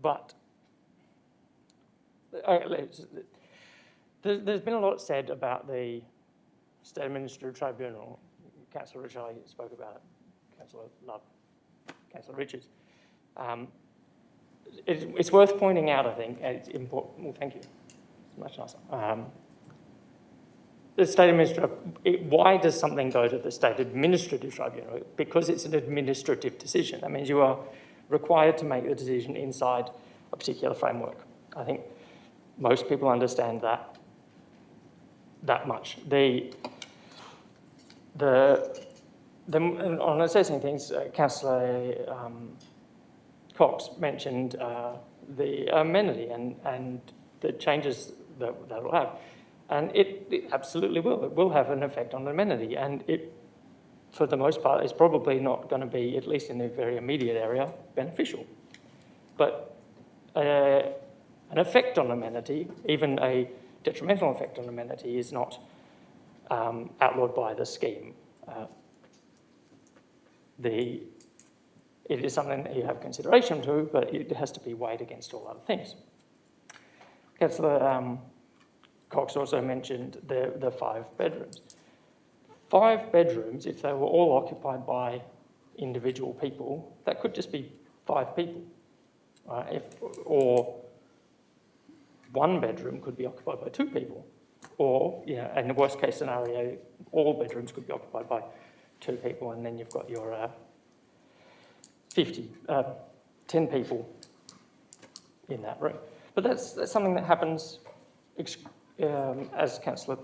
Speaker 14: But there's been a lot said about the State Administrative Tribunal. Councillor Richards spoke about it, Councillor Love, Councillor Richards. It's worth pointing out, I think, and it's important. Well, thank you. It's much nicer. The State Administrative, why does something go to the State Administrative Tribunal? Because it's an administrative decision. That means you are required to make the decision inside a particular framework. I think most people understand that much. On assessing things, Councillor Cox mentioned the amenity and the changes that will have. And it absolutely will. It will have an effect on amenity. And it, for the most part, is probably not going to be, at least in the very immediate area, beneficial. But an effect on amenity, even a detrimental effect on amenity, is not outlawed by the scheme. It is something that you have consideration to, but it has to be weighed against all other things. Councillor Cox also mentioned the 5 bedrooms. 5 bedrooms, if they were all occupied by individual people, that could just be 5 people. Or 1 bedroom could be occupied by 2 people. Or, in the worst case scenario, all bedrooms could be occupied by 2 people, and then you've got your 10 people in that room. But that's something that happens, as Councillor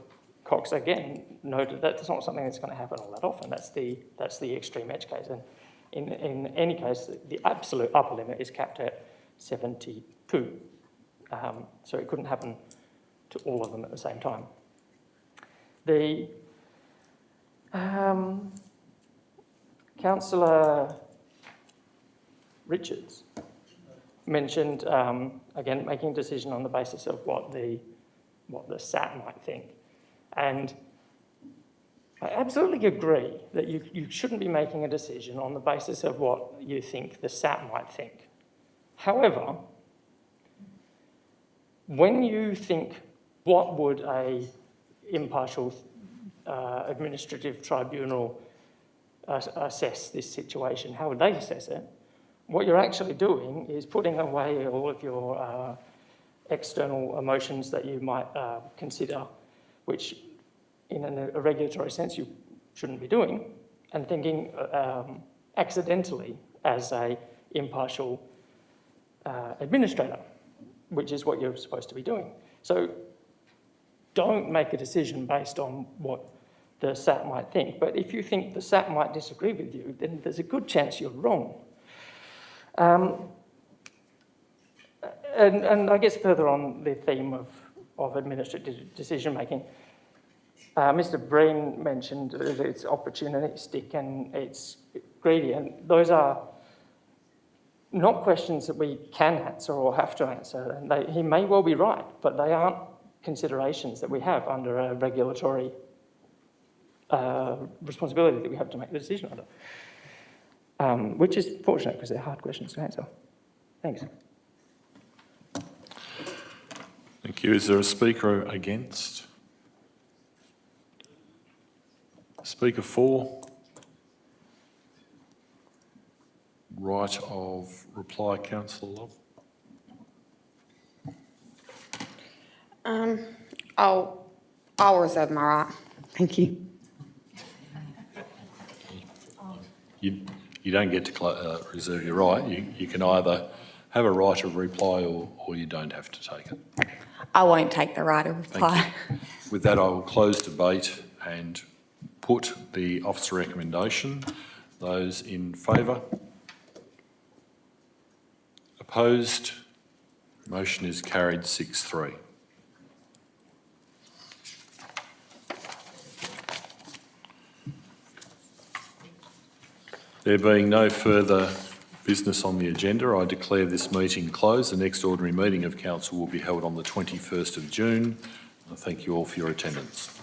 Speaker 14: Cox again noted, that's not something that's going to happen all that often. That's the extreme edge case. And in any case, the absolute upper limit is capped at 72. So it couldn't happen to all of them at the same time. Councillor Richards mentioned, again, making a decision on the basis of what the SAT might think. And I absolutely agree that you shouldn't be making a decision on the basis of what you think the SAT might think. However, when you think, what would a impartial administrative tribunal assess this situation? How would they assess it? What you're actually doing is putting away all of your external emotions that you might consider, which in a regulatory sense you shouldn't be doing, and thinking accidentally as a impartial administrator, which is what you're supposed to be doing. So don't make a decision based on what the SAT might think. But if you think the SAT might disagree with you, then there's a good chance you're wrong. And I guess further on the theme of administrative decision-making, Mr. Breen mentioned that it's opportunistic and it's greedy, and those are not questions that we can answer or have to answer, and he may well be right, but they aren't considerations that we have under a regulatory responsibility that we have to make the decision under, which is fortunate because they're hard questions to answer. Thanks.
Speaker 1: Thank you. Is there a speaker against? Speaker for? Right of reply, Councillor Love.
Speaker 17: I'll reserve my right. Thank you.
Speaker 1: You don't get to reserve your right. You can either have a right of reply or you don't have to take it.
Speaker 17: I won't take the right of reply.
Speaker 1: Thank you. With that, I will close debate and put the officer recommendation. Those in favour? Opposed? Motion is carried 6-3. There being no further business on the agenda, I declare this meeting closed. The next ordinary meeting of Council will be held on the 21st of June. I thank you all for your attendance.